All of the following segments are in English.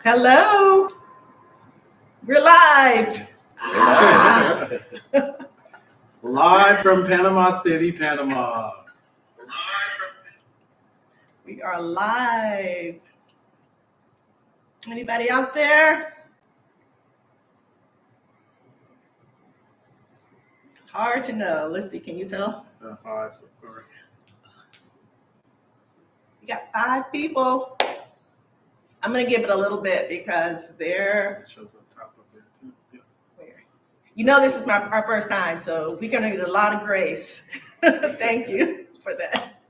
Hello, we're live. Live from Panama City, Panama. We are live. Anybody out there? Hard to know. Let's see, can you tell? 5. So far. We got 5 people. I'm going to give it a little bit because they're, It shows up top of it. Yeah. you know, this is our first time, so we're going to need a lot of grace. Thank you for that.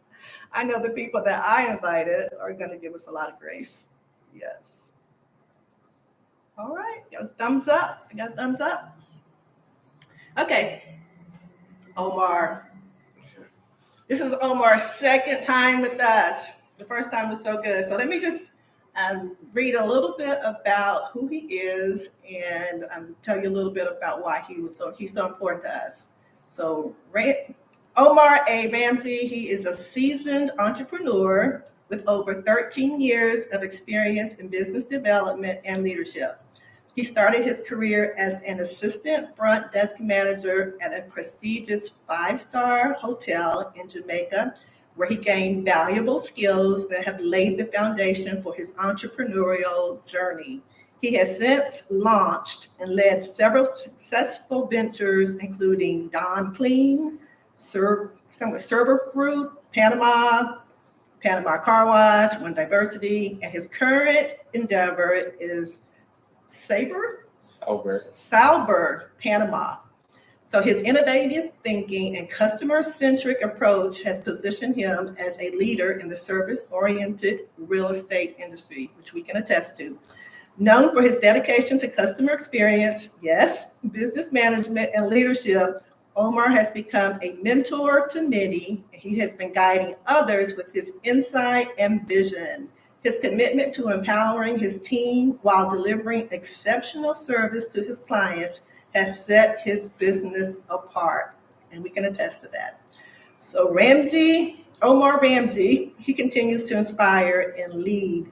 I know the people that I invited are going to give us a lot of grace. Yes. All right. Got a thumbs up. I got a thumbs up. Okay. Omar. This is Omar's second time with us. The first time was so good. So let me just read a little bit about who he is and tell you a little bit about why he's so important to us. So Omar A. Ramsay, he is a seasoned entrepreneur with over 13 years of experience in business development and leadership. He started his career as an assistant front desk manager at a prestigious 5-star hotel in Jamaica, where he gained valuable skills that have laid the foundation for his entrepreneurial journey. He has since launched and led several successful ventures, including Don Clean, Server Fruit, Panama Car Wash, One Diversity, and his current endeavor is Sauber, Panama. So his innovative thinking and customer-centric approach has positioned him as a leader in the service-oriented real estate industry, which we can attest to. Known for his dedication to customer experience, yes, business management and leadership, Omar has become a mentor to many. He has been guiding others with his insight and vision. His commitment to empowering his team while delivering exceptional service to his clients has set his business apart, and we can attest to that. So Omar Ramsay, he continues to inspire and lead,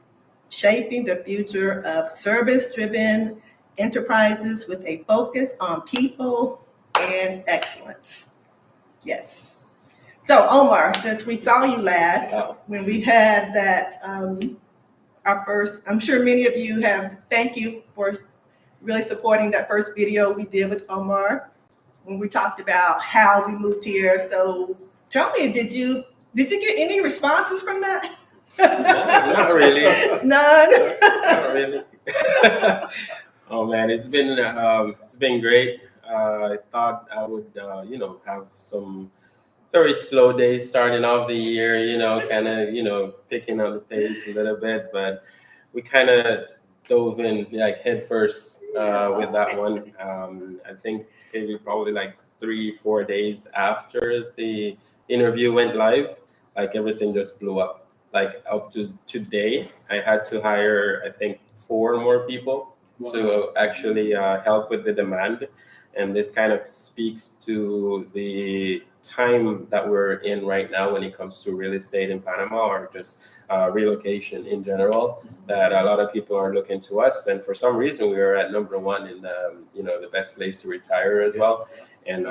shaping the future of service-driven enterprises with a focus on people and excellence. Yes. So Omar, since we saw you last, when we had that, our first, I'm sure many of you thank you for really supporting that first video we did with Omar when we talked about how we moved here. So tell me, did you get any responses from that? No, not really. None. Not really. Oh man, it's been great. I thought I would have some very slow days starting off the year, kind of picking up the pace a little bit, but we kind of dove in like head first with that one. I think maybe probably like 3-4 days after the interview went live, like everything just blew up. Like up to today, I had to hire, I think, 4 more people to actually help with the demand. And this kind of speaks to the time that we're in right now when it comes to real estate in Panama, or just relocation in general, that a lot of people are looking to us. And for some reason, we are at number 1 in the best place to retire as well. And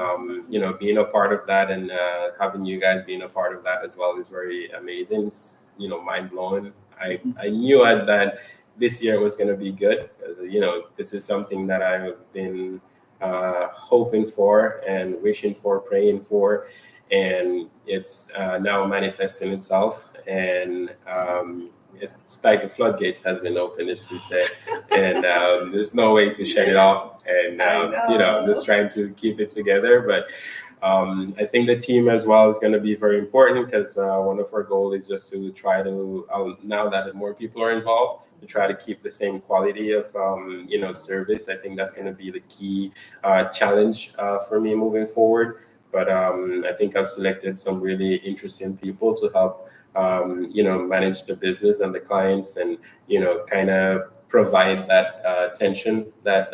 being a part of that, and having you guys being a part of that as well is very amazing. It's, mind blowing. I knew that this year was going to be good, because this is something that I've been hoping for and wishing for, praying for, and it's now manifesting itself. And it's like the floodgates has been opened, as we say, and there's no way to shut it off. And I'm just trying to keep it together. But I think the team as well is going to be very important, because one of our goals is just to try to, now that more people are involved, to try to keep the same quality of service. I think that's going to be the key challenge for me moving forward. But I think I've selected some really interesting people to help manage the business and the clients, and kind of provide that attention that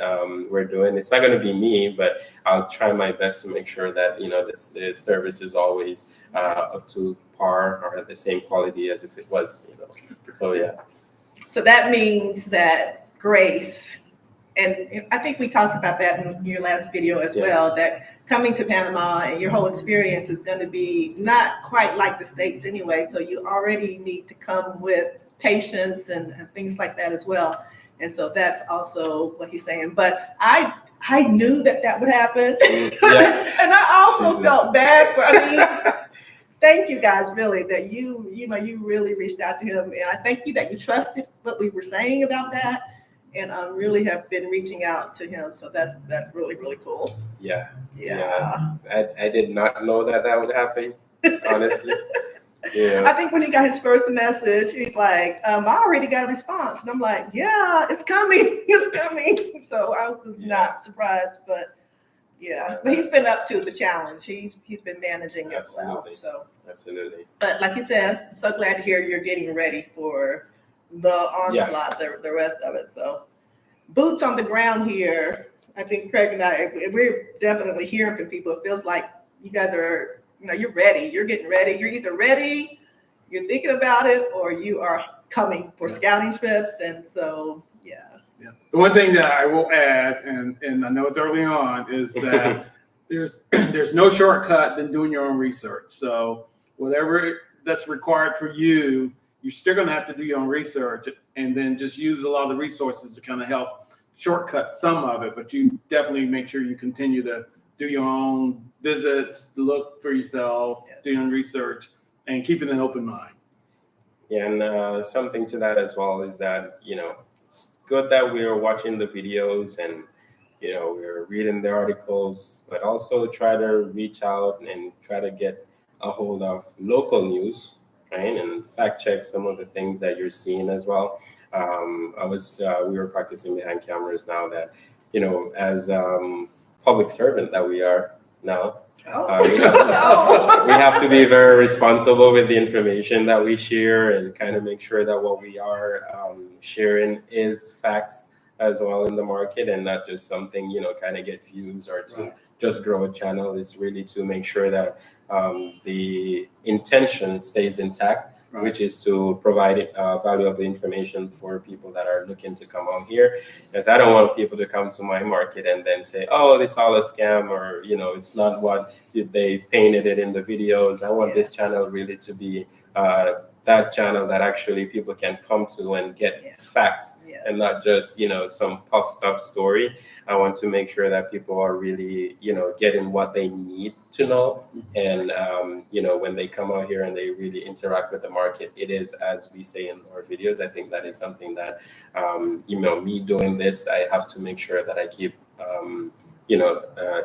we're doing. It's not going to be me, but I'll try my best to make sure that the service is always up to par or at the same quality as if it was. So yeah. So that means that grace. And I think we talked about that in your last video as Yeah. well, that coming to Panama and your whole experience is going to be not quite like the States anyway. So you already need to come with patience and things like that as well. And so that's also what he's saying. But I knew that would happen. Yeah. And I also Jesus. felt bad for, thank you guys, really, that you really reached out to him. And I thank you that you trusted what we were saying about that. And really have been reaching out to him. So that's really, really cool. Yeah. Yeah. I did not know that would happen, honestly. Yeah. I think when he got his first message, he's like, I already got a response. And I'm like, yeah, it's coming. It's coming. So I was not surprised, but yeah. But he's been up to the challenge. He's been managing it well. So Absolutely. But like you said, I'm so glad to hear you're getting ready for the onslaught, the rest of it. So boots on the ground here. I think Craig and I, we're definitely hearing from people. It feels like you guys are, you're ready. You're getting ready. You're either ready, you're thinking about it, or you are coming for scouting trips. And so, yeah. The one thing that I will add, and I know it's early on, is that there's no shortcut than doing your own research. So whatever that's required for you, you're still going to have to do your own research and then just use a lot of the resources to kind of help shortcut some of it. But you definitely make sure you continue to do your own visits, look for yourself, do your own research, and keeping an open mind. Yeah, and something to that as well is that, it's good that we're watching the videos and, we're reading the articles, but also try to reach out and try to get a hold of local news, right? And fact check some of the things that you're seeing as well. We were practicing behind cameras now that, as public servant that we are now, we have to be very responsible with the information that we share and kind of make sure that what we are sharing is facts as well in the market and not just something, kind of get views or to just grow a channel. It's really to make sure that the intention stays intact, which is to provide valuable information for people that are looking to come out here. Because I don't want people to come to my market and then say, oh, this is all a scam, or, it's not what they painted it in the videos. I want this channel really to be that channel that actually people can come to and get facts and not just, some puffed up story. I want to make sure that people are really, getting what they need to know. And, when they come out here and they really interact with the market, it is, as we say in our videos, I think that is something that, me doing this, I have to make sure that I keep,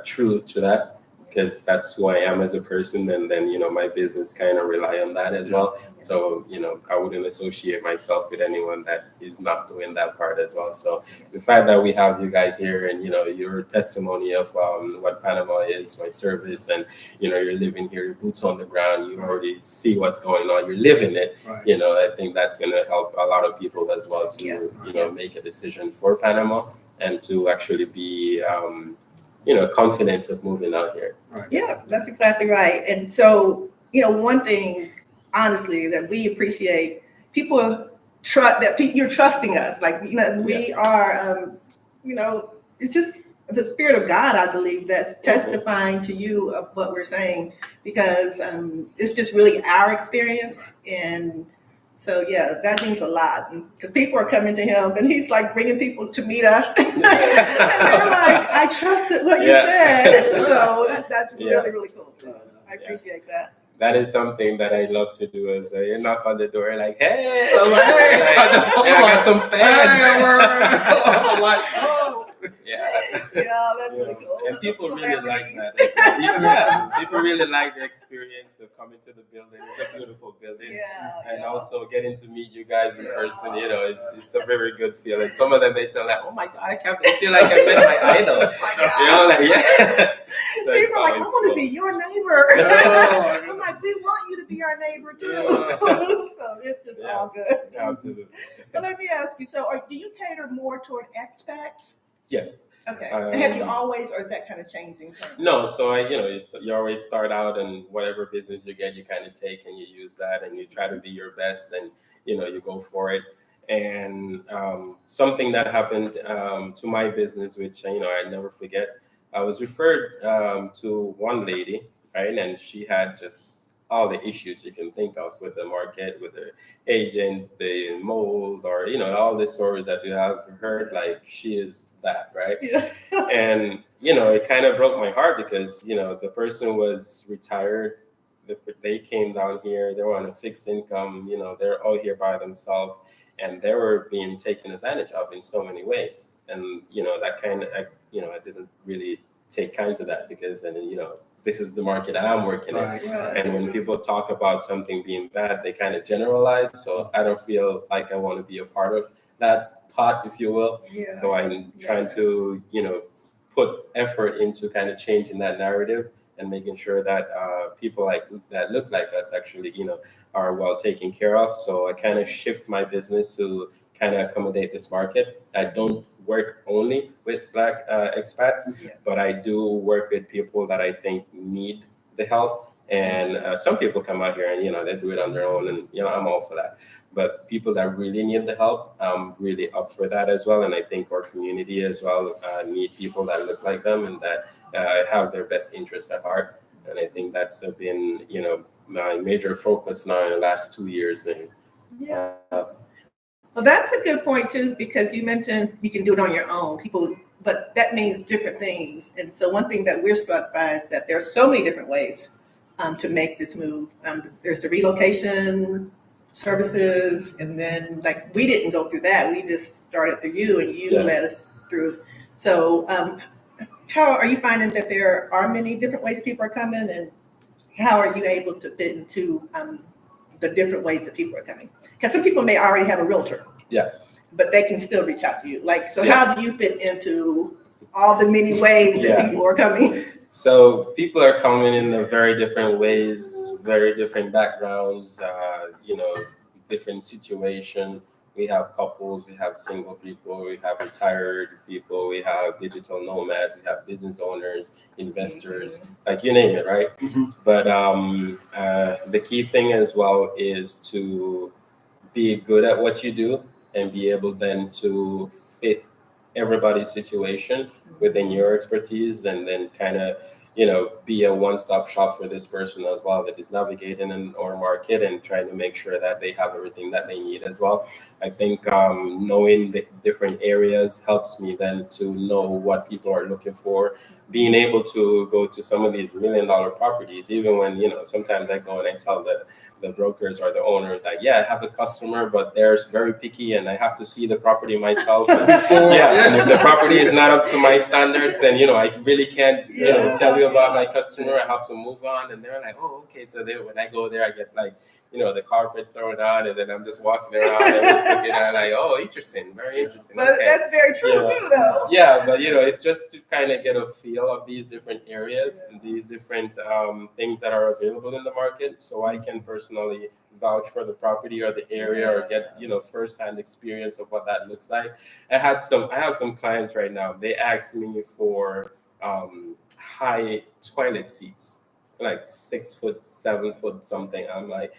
true to that, because that's who I am as a person. And then, my business kind of rely on that as well. So, I wouldn't associate myself with anyone that is not doing that part as well. So the fact that we have you guys here and, your testimony of what Panama is, my service, and, you're living here, your boots on the ground, you already see what's going on, you're living it. I think that's going to help a lot of people as well to, make a decision for Panama and to actually be, confident of moving out here. Yeah, that's exactly right. And so, one thing, honestly, that we appreciate, people trust that you're trusting us. Like, we are, it's just the Spirit of God, I believe, that's testifying to you of what we're saying, because it's just really our experience. And so, yeah, that means a lot, because people are coming to him and he's like bringing people to meet us. And they're like, I trusted what you said. So that's really, really cool. So I appreciate that. That is something that I love to do. Is you knock on the door like, hey, I got some fans. Yeah, that's really cool. And people really like that. People really like the experience of coming to the building. It's a beautiful building. And also getting to meet you guys in person, it's a very good feeling. Some of them, they tell like, oh my God, I feel like I met my idol. So people are like, I want to be your neighbor. I'm like, we want you to be our neighbor too. So it's just all good. Absolutely. But let me ask you, so do you cater more toward expats? Yes. Okay. And have you always, or is that kind of changing? No. So you always start out, and whatever business you get, you kind of take and you use that, and you try to be your best, and you go for it. And something that happened to my business, which I never forget. I was referred to one lady, right, and she had just all the issues you can think of with the market, with the agent, the mold, or all the stories that you have heard. Like, she is that, right? Yeah. And it kind of broke my heart because the person was retired. They came down here. They were on a fixed income. They're all here by themselves, and they were being taken advantage of in so many ways. And that kind of I didn't really take kind to that because this is the market I'm working in. Right. Right. And when people talk about something being bad, they kind of generalize. So I don't feel like I want to be a part of that pot, if you will. Yeah. So I'm trying Yes. to, put effort into kind of changing that narrative and making sure that people that look like us actually, are well taken care of. So I kind of shift my business to kind of accommodate this market. I don't work only with Black expats, Yeah. but I do work with people that I think need the help. And some people come out here and they do it on their own, and I'm all for that. But people that really need the help, I'm really up for that as well. And I think our community as well need people that look like them and that have their best interests at heart. And I think that's been my major focus now in the last 2 years. And Yeah. Well, that's a good point too, because you mentioned you can do it on your own. But that means different things. And so one thing that we're struck by is that there are so many different ways to make this move. There's the relocation services, and then like we didn't go through that. We just started through you, and you led us through. So how are you finding that there are many different ways people are coming, and how are you able to fit into the different ways that people are coming? Because some people may already have a realtor. Yeah. But they can still reach out to you. Like, so how do you fit into all the many ways that people are coming? So people are coming in a very different ways, very different backgrounds, different situation. We have couples, we have single people, we have retired people, we have digital nomads, we have business owners, investors, like you name it, right? But the key thing as well is to be good at what you do and be able then to fit everybody's situation within your expertise, and then kind of be a one-stop shop for this person as well that is navigating in our market and trying to make sure that they have everything that they need as well. I think knowing the different areas helps me then to know what people are looking for, being able to go to some of these $1 million properties, even when sometimes I go and I tell the brokers or the owners that, I have a customer, but they're very picky and I have to see the property myself. And, and if the property is not up to my standards, then, I really can't, tell you about my customer. I have to move on. And they're like, oh, okay. So when I go there, I get like, the carpet thrown out, and then I'm just walking around and just looking at it like, oh, interesting, very interesting. But that's very true too, though. Yeah, but it's just to kind of get a feel of these different areas and these different things that are available in the market, so I can personally vouch for the property or the area or get first-hand experience of what that looks like. I have some clients right now. They asked me for high toilet seats, like 6 foot, 7 foot something. I'm like,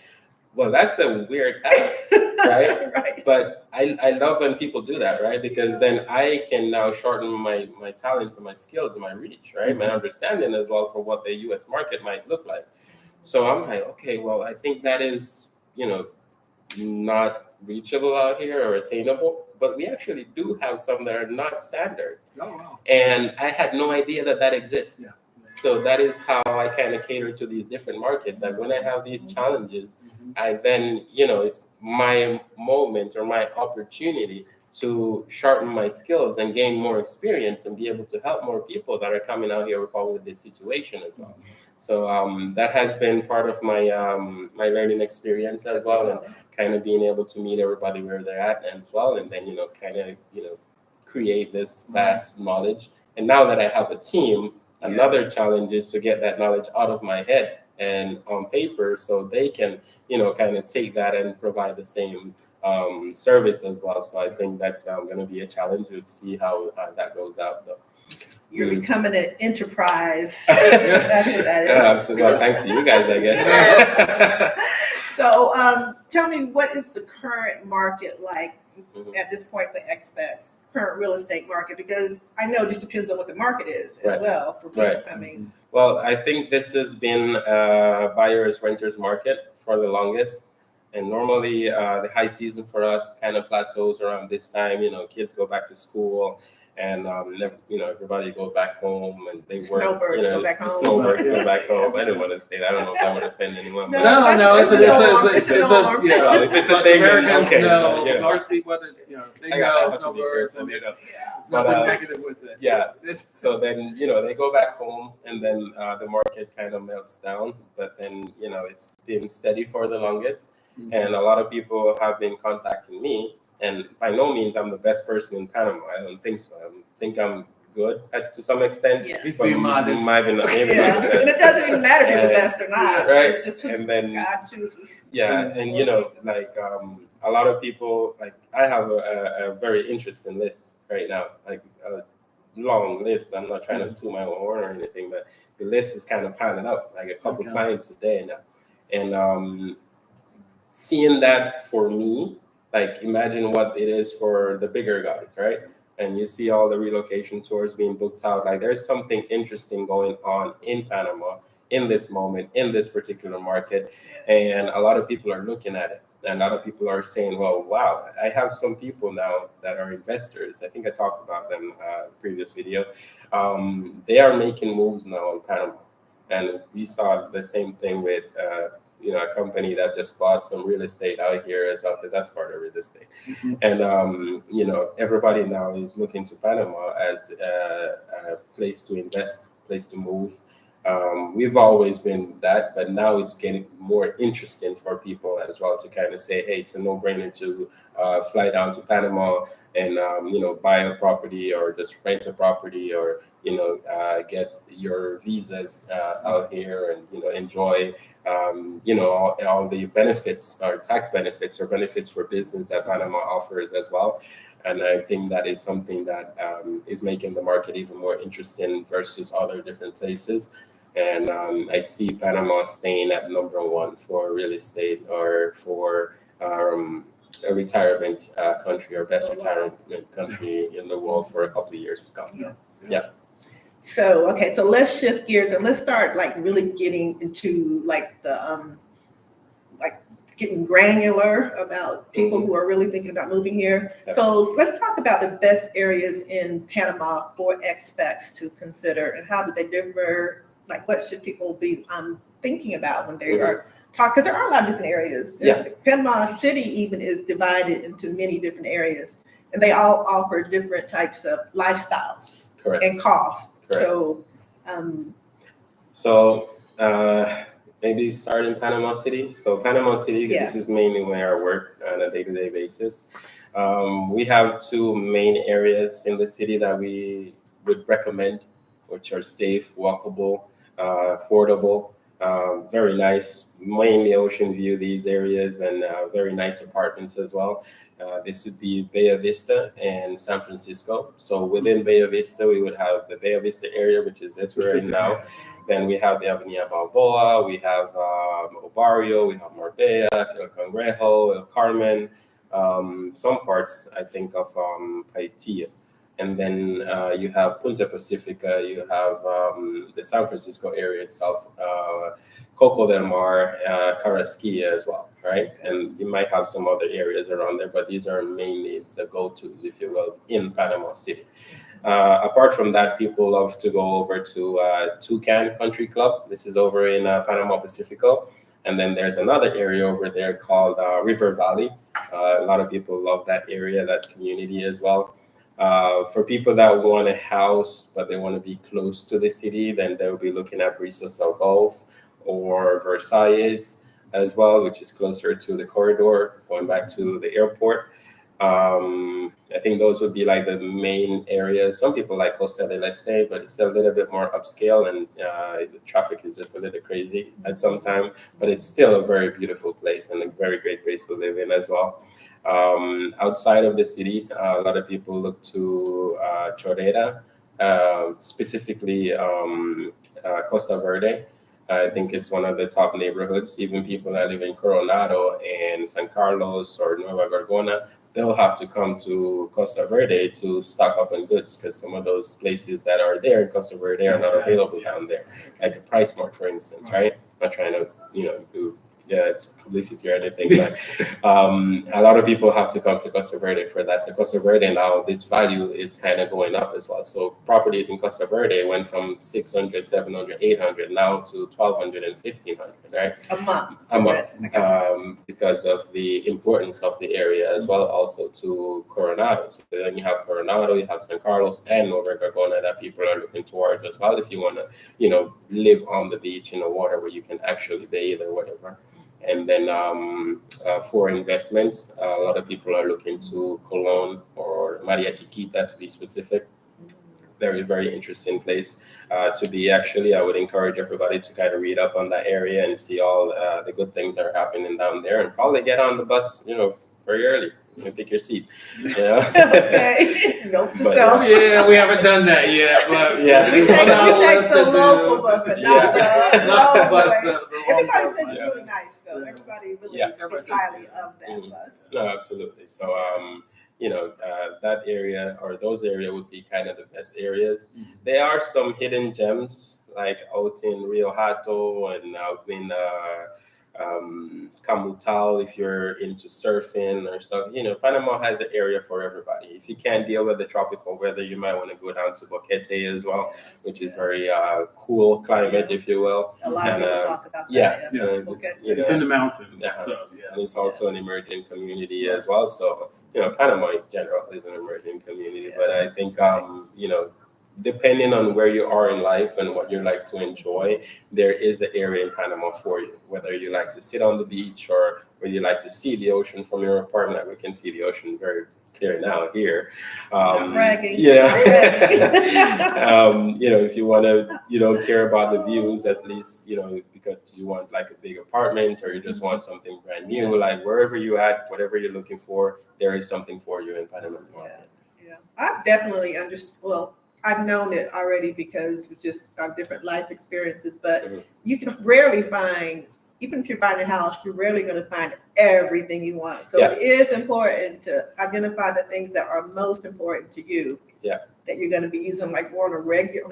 well, that's a weird ask, right? Right. But I love when people do that, right? Because then I can now shorten my talents and my skills and my reach, right? My understanding as well for what the U.S. market might look like. So I'm like, okay, well, I think that is, not reachable out here or attainable, but we actually do have some that are not standard. Oh, wow. And I had no idea that exists. Yeah. So that is how I kind of cater to these different markets. Like when I have these challenges, I then, it's my moment or my opportunity to sharpen my skills and gain more experience and be able to help more people that are coming out here with this situation as well. So that has been part of my my learning experience as well, and kind of being able to meet everybody where they're at as well, and then kind of create this vast knowledge. And now that I have a team, another challenge is to get that knowledge out of my head and on paper, so they can kind of take that and provide the same service as well. So I think that's going to be a challenge. We'll see how that goes out though. You're becoming an enterprise. That's what that is. Absolutely. Well, thanks to you guys, I guess. So tell me, what is the current market like at this point for expats, current real estate market? Because I know it just depends on what the market is as well for people coming. Well, I think this has been a buyer's renters market for the longest. And normally the high season for us kind of plateaus around this time. Kids go back to school, and everybody goes back home, and they work. Snowbirds go back home. Snowbirds go back home. I didn't want to say that. I don't know if that would offend anyone. No, it's a norm. If it's a thing, Americans okay. know. Yeah. North weather, they I know have to be snowbirds. careful, It's nothing negative with it. Yeah. So then, they go back home, and then the market kind of melts down. But then, it's been steady for the longest. And a lot of people have been contacting me, and by no means I'm the best person in Panama. I don't think so. I think I'm good to some extent. Yeah. He's being modest. Maybe And not the it doesn't even matter if you're the best or not. Right. It's just who And then God chooses. yeah, and a lot of people, like, I have a very interesting list right now, like a long list. I'm not trying to toot my own horn or anything, but the list is kind of piling up, like a couple clients a day now. And seeing that, for me, like, imagine what it is for the bigger guys, right? And you see all the relocation tours being booked out. Like, there's something interesting going on in Panama in this moment, in this particular market. And a lot of people are looking at it. And a lot of people are saying, well, wow, I have some people now that are investors. I think I talked about them in the previous video. They are making moves now in Panama. And we saw the same thing with a company that just bought some real estate out here as well, because that's part of real estate. And everybody now is looking to Panama as a place to invest, place to move. We've always been that, but now it's getting more interesting for people as well to kind of say, hey, it's a no-brainer to fly down to Panama and buy a property, or just rent a property, or get your visas out here and enjoy all the benefits, or tax benefits, or benefits for business that Panama offers as well. And I think that is something that is making the market even more interesting versus other different places. And I see Panama staying at #1 for real estate, or for a retirement country, or best retirement country in the world for a couple of years to come. Yeah. So, okay, so let's shift gears and let's start like really getting into like the like getting granular about people who are really thinking about moving here. Yeah. So let's talk about the best areas in Panama for expats to consider, and how do they differ? Like, what should people be thinking about when they are talking? Because there are a lot of different areas. Panama City even is divided into many different areas, and they all offer different types of lifestyles. Correct. And costs. Correct. So, maybe start in Panama City. So Panama City, this is mainly where I work on a day-to-day basis. We have two main areas in the city that we would recommend, which are safe, walkable, affordable, very nice, mainly ocean view, these areas, and very nice apartments as well. This would be Bay Vista and San Francisco. So within Bay Vista, we would have the Bay Vista area, which is this we're in now. Then we have the Avenida Balboa, we have El Barrio, we have Marbella, El Cangrejo, El Carmen, some parts, I think, of Paitilla. And then you have Punta Pacifica, you have the San Francisco area itself, Coco del Mar, Carrasquilla as well, right? And you might have some other areas around there, but these are mainly the go-tos, if you will, in Panama City. Apart from that, people love to go over to Toucan Country Club. This is over in Panama Pacifico. And then there's another area over there called River Valley. A lot of people love that area, that community as well. For people that want a house, but they want to be close to the city, then they'll be looking at Brisas del Gulf or Versailles as well, which is closer to the corridor, going back to the airport. I think those would be like the main areas. Some people like Costa del Este, but it's a little bit more upscale, and the traffic is just a little crazy at some time, but it's still a very beautiful place and a very great place to live in as well. Outside of the city, a lot of people look to Chorrera, specifically Costa Verde. I think it's one of the top neighborhoods. Even people that live in Coronado and San Carlos or Nueva Gorgona, they'll have to come to Costa Verde to stock up on goods because some of those places that are there in Costa Verde are not available down there. Like a Price Mart, for instance, right? I'm not trying to, do publicity or anything, but a lot of people have to come to Costa Verde for that. So Costa Verde now, this value is kind of going up as well. So properties in Costa Verde went from 600, 700, 800 now to 1,200 and 1,500, right? A month. Because of the importance of the area as well, also to Coronado. So then you have Coronado, you have San Carlos and Nueva Gorgona that people are looking towards as well if you want to, live on the beach in the water where you can actually bathe or whatever. And then for investments, a lot of people are looking to Colón or Maria Chiquita to be specific. Very, very interesting place to be. Actually, I would encourage everybody to kind of read up on that area and see all the good things that are happening down there, and probably get on the bus, very early. Pick your seat. Okay. Note to self. Yeah, we haven't done that yet, but we take the local bus, but not the bus. Everybody says it's really nice, though. Everybody really speaks highly of that bus. No, absolutely. So, that area or those areas would be kind of the best areas. There are some hidden gems like out in Rio Hato and out in Camutal, if you're into surfing or stuff. Panama has an area for everybody. If you can't deal with the tropical weather, you might want to go down to Boquete as well, which is very cool climate, if you will. A lot of people talk about that. Yeah. It's in the mountains. So, and it's also an emerging community as well. So, Panama in general is an emerging community. But I think, depending on where you are in life and what you like to enjoy, there is an area in Panama for you. Whether you like to sit on the beach or whether you like to see the ocean from your apartment, we can see the ocean very clear now here. Not bragging. If you want to, you don't care about the views, at least, because you want like a big apartment or you just want something brand new, like wherever you at, whatever you're looking for, there is something for you in Panama market. Yeah. I've definitely understood. Well, I've known it already because we just our different life experiences, but you can rarely find, even if you're buying a house, you're rarely going to find everything you want. So it is important to identify the things that are most important to you. That you're going to be using like more on an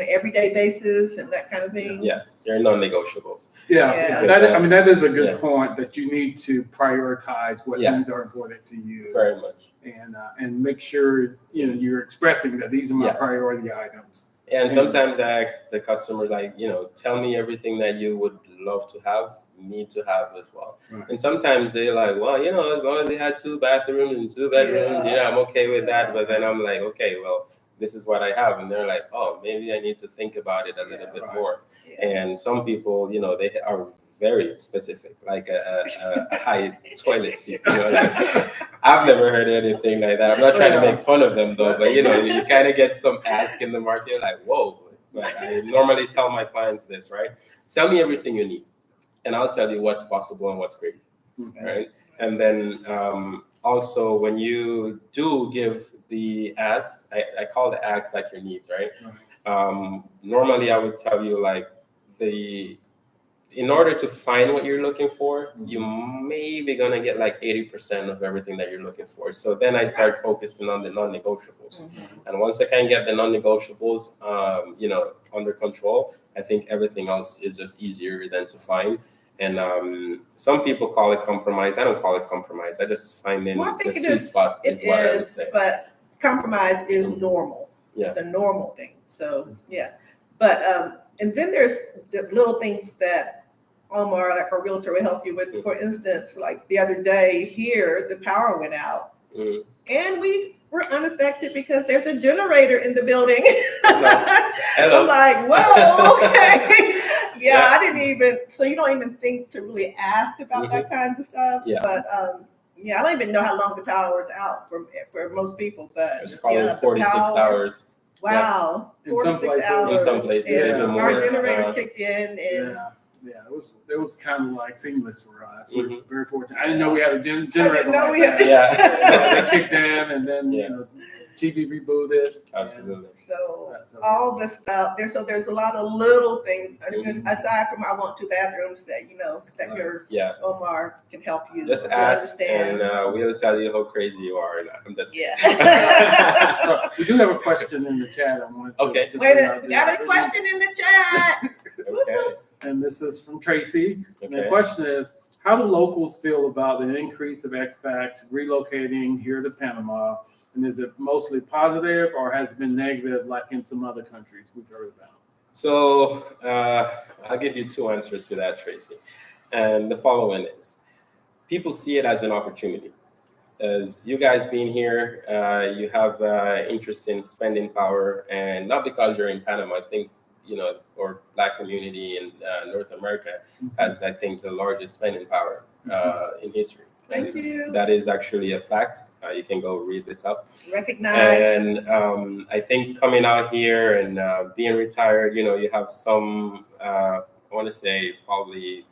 everyday basis and that kind of thing. Yeah, they're non-negotiables. That is a good point, that you need to prioritize what things are important to you. Very much. And make sure you're expressing that these are my priority items. And sometimes I ask the customer, like, tell me everything that you would love to have, need to have as well. Right. And sometimes they're like, well, as long as they had 2 bathrooms and 2 bedrooms, I'm okay with that. But then I'm like, okay, well, this is what I have. And they're like, oh, maybe I need to think about it a little bit more. And some people, they are very specific, like a high toilet seat. I've never heard anything like that. I'm not trying to make fun of them though, but you kind of get some ask in the market, like, whoa. But I normally tell my clients this, right? Tell me everything you need, and I'll tell you what's possible and what's crazy, right? And then also when you do give the ask, I call the ask like your needs, right? Normally I would tell you like in order to find what you're looking for, you may be going to get like 80% of everything that you're looking for. So then I start focusing on the non-negotiables. And once I can get the non-negotiables, under control, I think everything else is just easier than to find. And some people call it compromise. I don't call it compromise. I just find the sweet spot is what I would say. But compromise is normal. It's a normal thing. So, But, and then there's the little things that Omar, like a realtor, will help you with. For instance, like the other day here, the power went out. And we were unaffected because there's a generator in the building. I'm like, whoa, okay. I didn't even, so you don't even think to really ask about that kinds of stuff. But I don't even know how long the power was out for most people. But it's probably 46 hours. Wow. 4 to 6 hours. In some places, even more. Our generator kicked in and it was kind of like seamless for us. We were very fortunate. I didn't know we had a generator. I didn't know like we had. They kicked in, and then TV rebooted. Absolutely. So That's okay. all the stuff there's a lot of little things Mhm. aside from I want 2 bathrooms that that Right. your Yeah. Omar can help you Just to ask, understand. and we'll tell you how crazy you are. I'm just Yeah. So we do have a question in the chat. I wanted to, Okay. to Wait, bring out we there. got a question in the chat. okay. And this is from Tracy. And the Okay. question is, how do locals feel about the increase of expats relocating here to Panama? And is it mostly positive or has it been negative like in some other countries we've heard about? So I'll give you 2 answers to that, Tracy. And the following is, people see it as an opportunity. As you guys being here, you have interest in spending power, and not because you're in Panama. I think, or Black community in North America has, I think, the largest spending power in history. Thank And you. that is actually a fact. You can go read this up. Recognize. And I think coming out here and being retired, you have some, I want to say probably,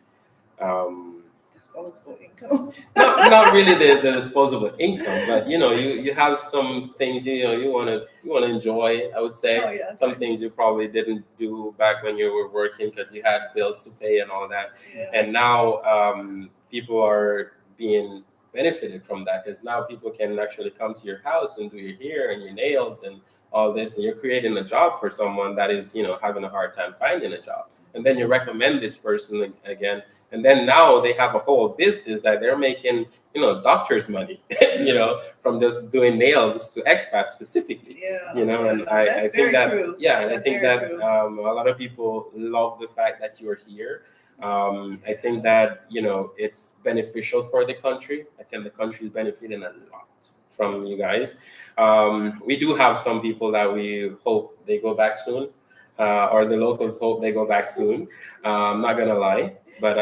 Disposable income. not really the disposable income, but you have some things you want to enjoy. I would say Oh, yeah. some things you probably didn't do back when you were working because you had bills to pay and all that. Yeah. And now people are being benefited from that because now people can actually come to your house and do your hair and your nails and all this, and you're creating a job for someone that is having a hard time finding a job, and then you recommend this person again, and then now they have a whole business that they're making doctors money from just doing nails to expats specifically. Yeah. And That's I think very that true. yeah, and I That's think very that true. a lot of people love the fact that you're here. I think that it's beneficial for the country. I think the country is benefiting a lot from you guys. We do have some people that we hope they go back soon, or the locals hope they go back soon. I'm not gonna lie, but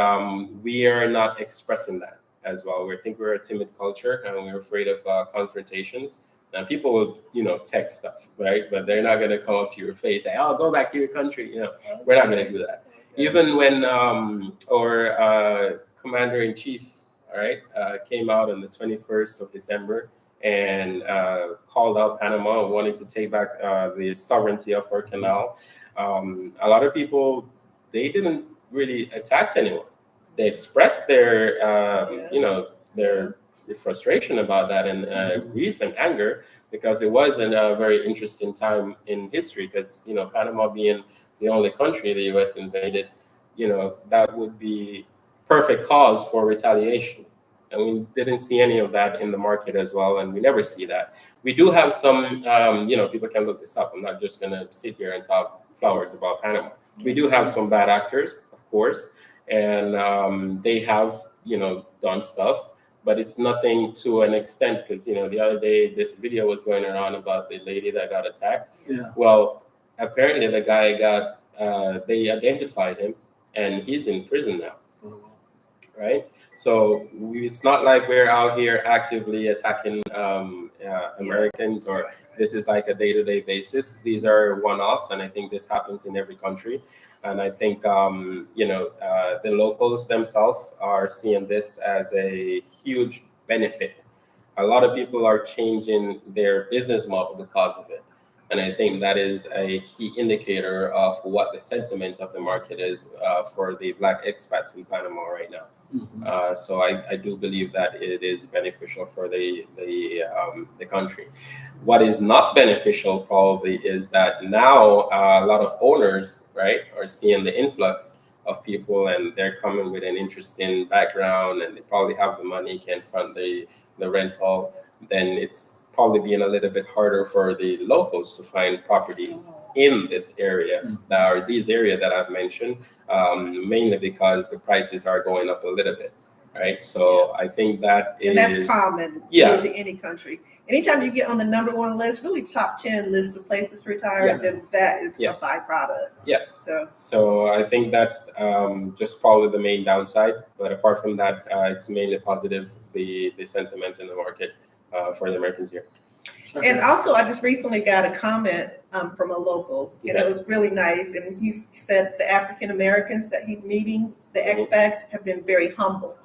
we are not expressing that as well. We think we're a timid culture and we're afraid of confrontations. And people will, text stuff, right? But they're not gonna come up to your face, say, "Oh, go back to your country." We're not gonna do that. Even when our commander-in-chief, all right, came out on the 21st of December and called out Panama and wanted to take back the sovereignty of our canal, a lot of people, they didn't really attack anyone. They expressed their, their frustration about that and grief and anger, because it wasn't a very interesting time in history. Because Panama being the only country the U.S. invaded, that would be perfect cause for retaliation. And we didn't see any of that in the market as well, and we never see that. We do have some, people can look this up. I'm not just going to sit here and talk flowers about Panama. We do have some bad actors, of course, and they have, done stuff, but it's nothing to an extent, because, the other day, this video was going around about the lady that got attacked. Yeah. Well, apparently the guy they identified him, and he's in prison now, right? So it's not like we're out here actively attacking Americans, or this is like a day-to-day basis. These are one-offs, and I think this happens in every country. And I think, the locals themselves are seeing this as a huge benefit. A lot of people are changing their business model because of it. And I think that is a key indicator of what the sentiment of the market is for the Black expats in Panama right now. Mm-hmm. So I do believe that it is beneficial for the country. What is not beneficial probably is that now a lot of owners, right, are seeing the influx of people, and they're coming with an interesting background, and they probably have the money, can fund the rental. Then it's probably being a little bit harder for the locals to find properties in this area, these areas that I've mentioned, mainly because the prices are going up a little bit, right? So I think that and that's common to any country. Anytime you get on the #1 list, really top 10 list of places to retire, then that is a byproduct. Yeah. So I think that's just probably the main downside. But apart from that, it's mainly positive, the sentiment in the market for the Americans here. Okay. And also, I just recently got a comment from a local, and it was really nice. And he said the African Americans that he's meeting, the expats, have been very humble.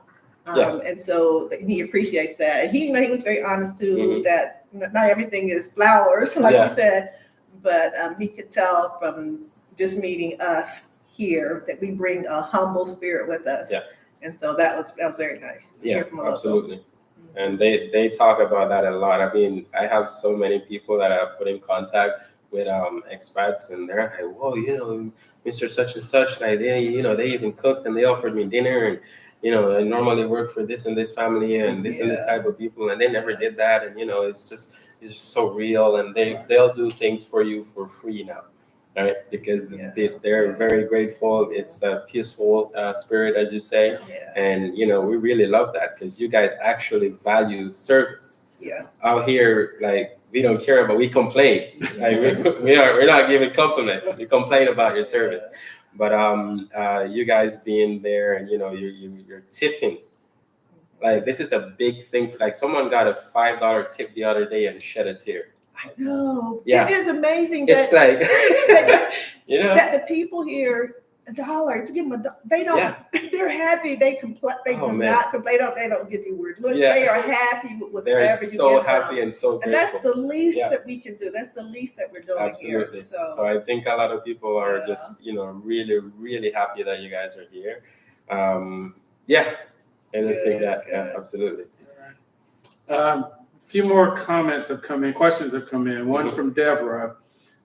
And so he appreciates that. And he was very honest too, Mhm. that not everything is flowers, like Yeah. you said, but he could tell from just meeting us here that we bring a humble spirit with us. Yeah. And so that was very nice to hear from a local. Absolutely. And they talk about that a lot. I mean, I have so many people that I put in contact with expats, and they're like, "Whoa, Mr. Such and Such, like they even cooked and they offered me dinner, and I normally work for this and this family and this and this type of people, and they never did that, and it's just so real, and they'll do things for you for free now." Right, because they're very grateful. It's a peaceful spirit, as you say, and we really love that because you guys actually value service. Yeah. Out here, like we don't care, but we complain. Like we're not giving compliments. We complain about your service, but you guys being there and you're tipping. Like this is a big thing. Like someone got a $5 tip the other day and shed a tear. I know. Yeah. It is amazing It's that, like that the people here, $1, to give them they don't, they're happy. They complain. They do not complain. They don't give you weird looks. They are happy with whatever you give them. They're so happy and so grateful. And that's the least that we can do. That's the least that we're doing Absolutely. here. So I think a lot of people are just, really, really happy that you guys are here. I just think that, absolutely. Few more comments have come in, questions have come in. One from Deborah,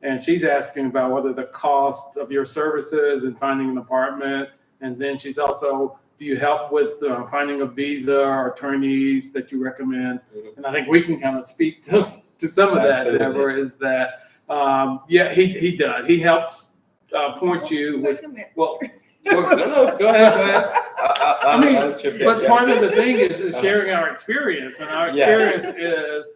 and she's asking about whether the cost of your services and finding an apartment, and then she's also, do you help with finding a visa or attorneys that you recommend? And I think we can kind of speak to some of that. Deborah, is that he does. He helps point you with No, go ahead. But part of the thing is sharing our experience, and our experience is,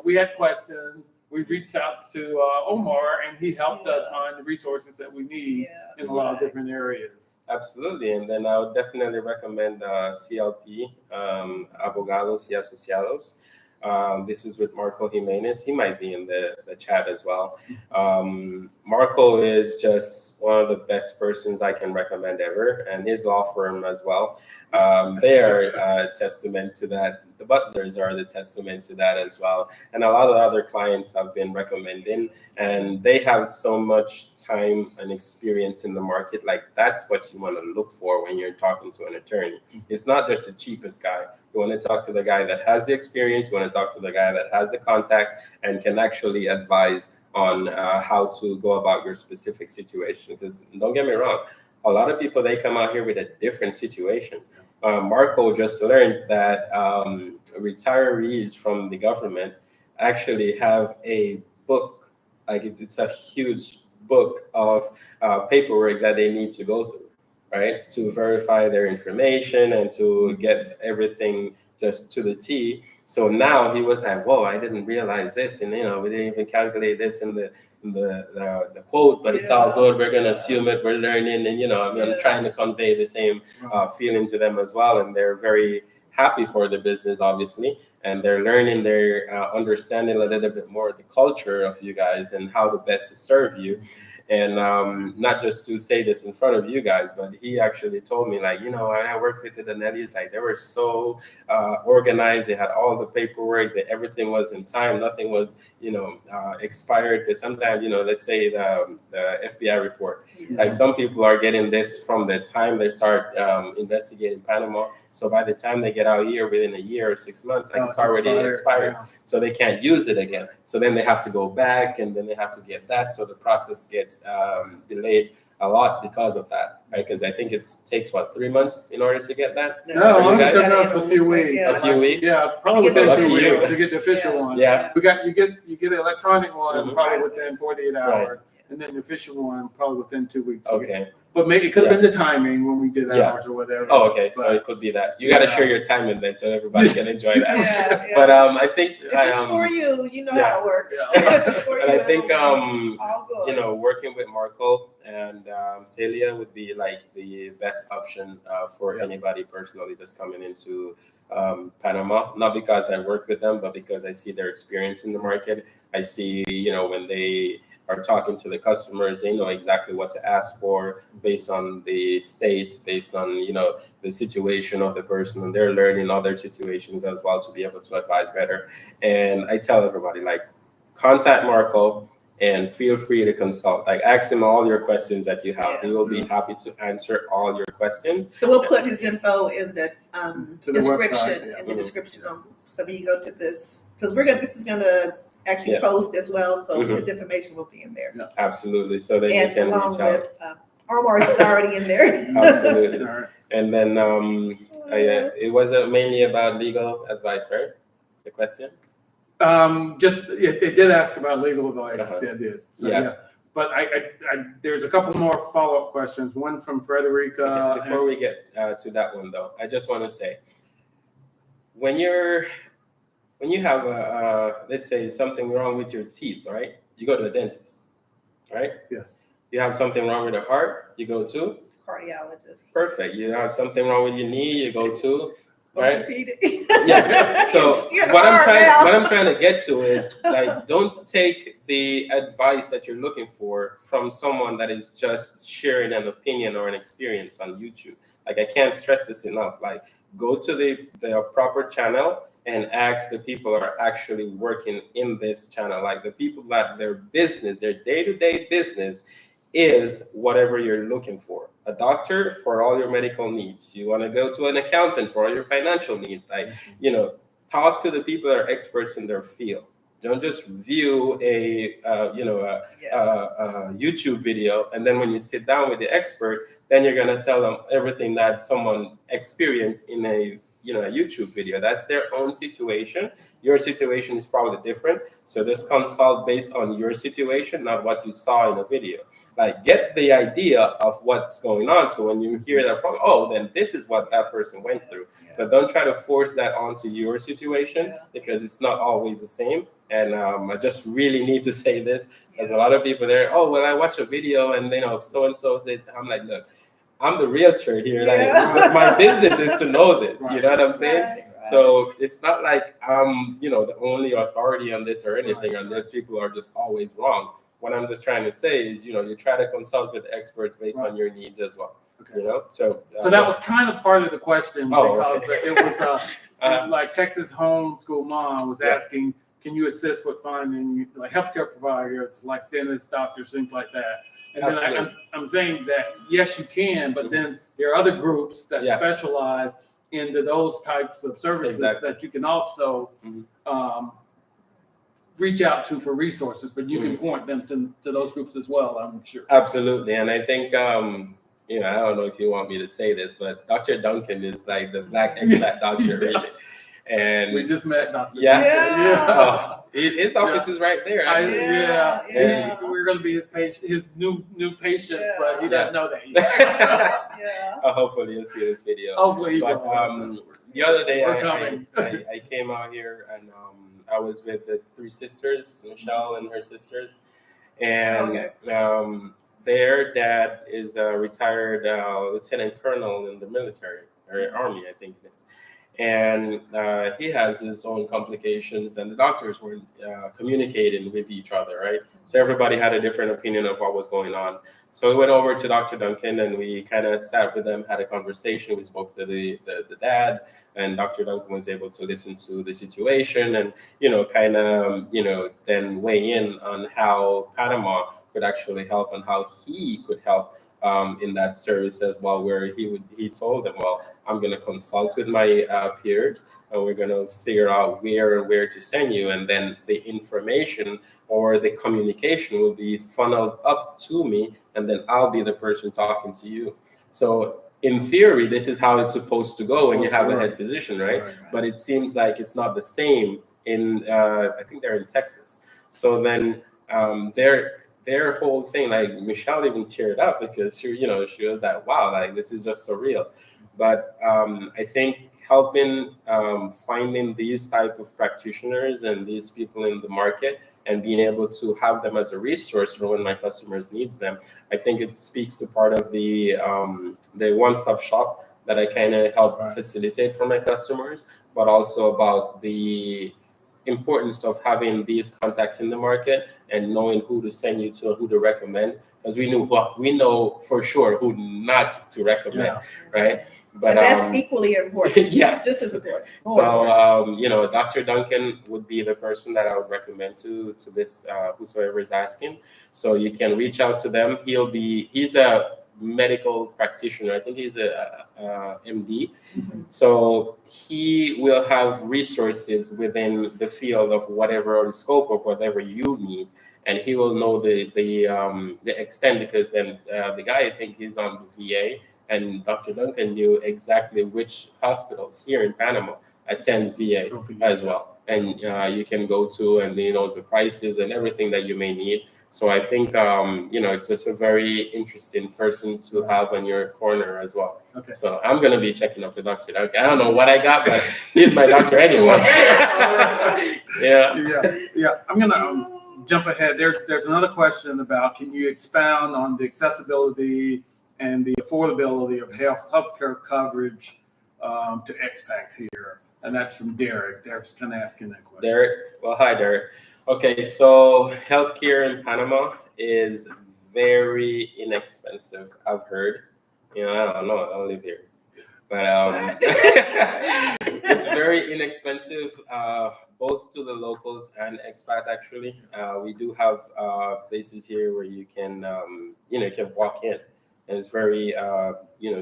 we had questions. We reached out to Omar, and he helped us find the resources that we need in a lot of different areas. Absolutely, and then I would definitely recommend CLP, Abogados y Asociados. This is with Marco Jimenez. He might be in the chat as well. Marco is just one of the best persons I can recommend ever, and his law firm as well. They are a testament to that. The Butlers are the testament to that as well. And a lot of other clients have been recommending, and they have so much time and experience in the market. Like that's what you want to look for when you're talking to an attorney. It's not just the cheapest guy. You want to talk to the guy that has the experience. You want to talk to the guy that has the contacts and can actually advise on how to go about your specific situation. Because don't get me wrong, a lot of people, they come out here with a different situation. Marco just learned that retirees from the government actually have a book, like it's a huge book of paperwork that they need to go through, right, to verify their information and to get everything just to the T. So now he was like, whoa, I didn't realize this, and we didn't even calculate this in the quote, but it's all good. We're gonna assume it. We're learning, and I'm trying to convey the same feeling to them as well, and they're very happy for the business, obviously, and they're learning, they're understanding a little bit more the culture of you guys and how to best to serve you. And not just to say this in front of you guys, but he actually told me, like, when I worked with the Danellis, like they were so organized. They had all the paperwork, that everything was in time. Nothing was, expired. Because sometimes, let's say the FBI report, like some people are getting this from the time they start investigating Panama. So by the time they get out here within a year or 6 months, like it's already expired. Yeah. So they can't use it again. So then they have to go back, and then they have to get that. So the process gets delayed a lot because of that, right? Because I think it takes 3 months in order to get that. No, it took us a few weeks. A few weeks. Yeah, probably within 2 weeks to get the official one. Yeah, you get the electronic one probably within 48 hours, and then the official one probably within 2 weeks. Okay. But maybe it could have been the timing when we did ours or whatever. Oh, okay. So it could be that. You got to share your timing then, so everybody can enjoy that. But I think if it's for you, you know how it works. And I think working with Marco and Celia would be like the best option for anybody personally just coming into Panama. Not because I work with them, but because I see their experience in the market. I see, when they are talking to the customers. They know exactly what to ask for based on the state, based on, the situation of the person, and they're learning other situations as well to be able to advise better. And I tell everybody, like, contact Marco and feel free to consult. Like, ask him all your questions that you have. He will be happy to answer all your questions. So we'll put his info in the description, website, in the description. So when you go to this, because this is gonna actually post as well, so his information will be in there. Yeah. Absolutely. So that you can along reach out. with Omar is already in there. Absolutely. And then it was mainly about legal advice, right? The question? Just it did ask about legal advice. It did. So, yeah. But I there's a couple more follow-up questions. One from Frederica. Okay, before we get to that one, though, I just want to say, when you have let's say something wrong with your teeth, right? You go to the dentist, right? Yes. You have something wrong with the heart, you go to Cardiologist. Perfect. You have something wrong with your knee, you go to right. Orthopedic. Yeah. So what I'm trying to get to is, like, don't take the advice that you're looking for from someone that is just sharing an opinion or an experience on YouTube. Like, I can't stress this enough. Like, go to the proper channel and ask the people who are actually working in this channel. Like, the people that their business, their day-to-day business is whatever you're looking for. A doctor for all your medical needs. You want to go to an accountant for all your financial needs. Like, talk to the people that are experts in their field. Don't just view a YouTube video, and then when you sit down with the expert, then you're gonna tell them everything that someone experienced in a YouTube video. That's their own situation. Your situation is probably different. So just consult based on your situation, not what you saw in a video. Like, get the idea of what's going on. So when you hear that from, then this is what that person went through. But don't try to force that onto your situation because it's not always the same. And I just really need to say this. There's a lot of people there. Oh, well, I watched a video and so-and-so said, I'm like, look, I'm the realtor here. Like, my business is to know this. You know what I'm saying? Right. So it's not like I'm, the only authority on this or anything. And those people are just always wrong. What I'm just trying to say is, you try to consult with experts based on your needs as well. Okay. So that was kind of part of the question because it was like Texas homeschool mom was asking, can you assist with finding like healthcare providers like dentists, doctors, things like that? And then I'm saying that yes, you can, but then there are other groups that specialize into those types of services that you can also reach out to for resources, but you can point them to those groups as well, I'm sure. Absolutely. And I think, I don't know if you want me to say this, but Dr. Duncan is like the black expat doctor, really. And we just met Dr. His office is right there. We're going to be his new patient, but he doesn't know that yet. Hopefully you'll see this video. Hopefully you will. The other day I came out here and I was with the three sisters, Michelle and her sisters, and their dad is a retired lieutenant colonel in the military or army, I think. And he has his own complications, and the doctors weren't communicating with each other, right? So everybody had a different opinion of what was going on. So we went over to Dr. Duncan, and we kind of sat with them, had a conversation. We spoke to the dad, and Dr. Duncan was able to listen to the situation and, then weigh in on how Panama could actually help and how he could help in that service as well, where he told them, well, I'm going to consult with my peers, and we're going to figure out where to send you. And then the information or the communication will be funneled up to me, and then I'll be the person talking to you. So in theory, this is how it's supposed to go when you have a head physician, right? But it seems like it's not the same in, I think they're in Texas. So then their whole thing, like Michelle even teared up because she was like, wow, like this is just surreal. But I think helping finding these type of practitioners and these people in the market and being able to have them as a resource for when my customers needs them, I think it speaks to part of the one-stop shop that I kind of help facilitate for my customers, but also about the importance of having these contacts in the market and knowing who to send you to and who to recommend, because we know for sure who not to recommend, right? But and that's equally important. yeah, just as important. So Dr. Duncan would be the person that I would recommend to this whosoever is asking. So you can reach out to them. He's a medical practitioner. I think he's a MD. So he will have resources within the field of whatever, or the scope of whatever you need, and he will know the extent, because then the guy, I think he's on the VA, and Dr. Duncan knew exactly which hospitals here in Panama attend VA as well, and you can go to, and he knows the prices and everything that you may need. So I think it's just a very interesting person to have on your corner as well. Okay. So I'm gonna be checking up the doctor. I don't know what I got, but he's my doctor anyway. Yeah. I'm gonna jump ahead. There's another question about, can you expound on the accessibility and the affordability of healthcare coverage to expats here? And that's from Derek. Derek's kind of asking that question. Derek, well, hi, Derek. Okay, so healthcare in Panama is very inexpensive, I've heard. I don't know, I don't live here. But it's very inexpensive, both to the locals and expat, actually. We do have places here where you can, you can walk in. And it's very,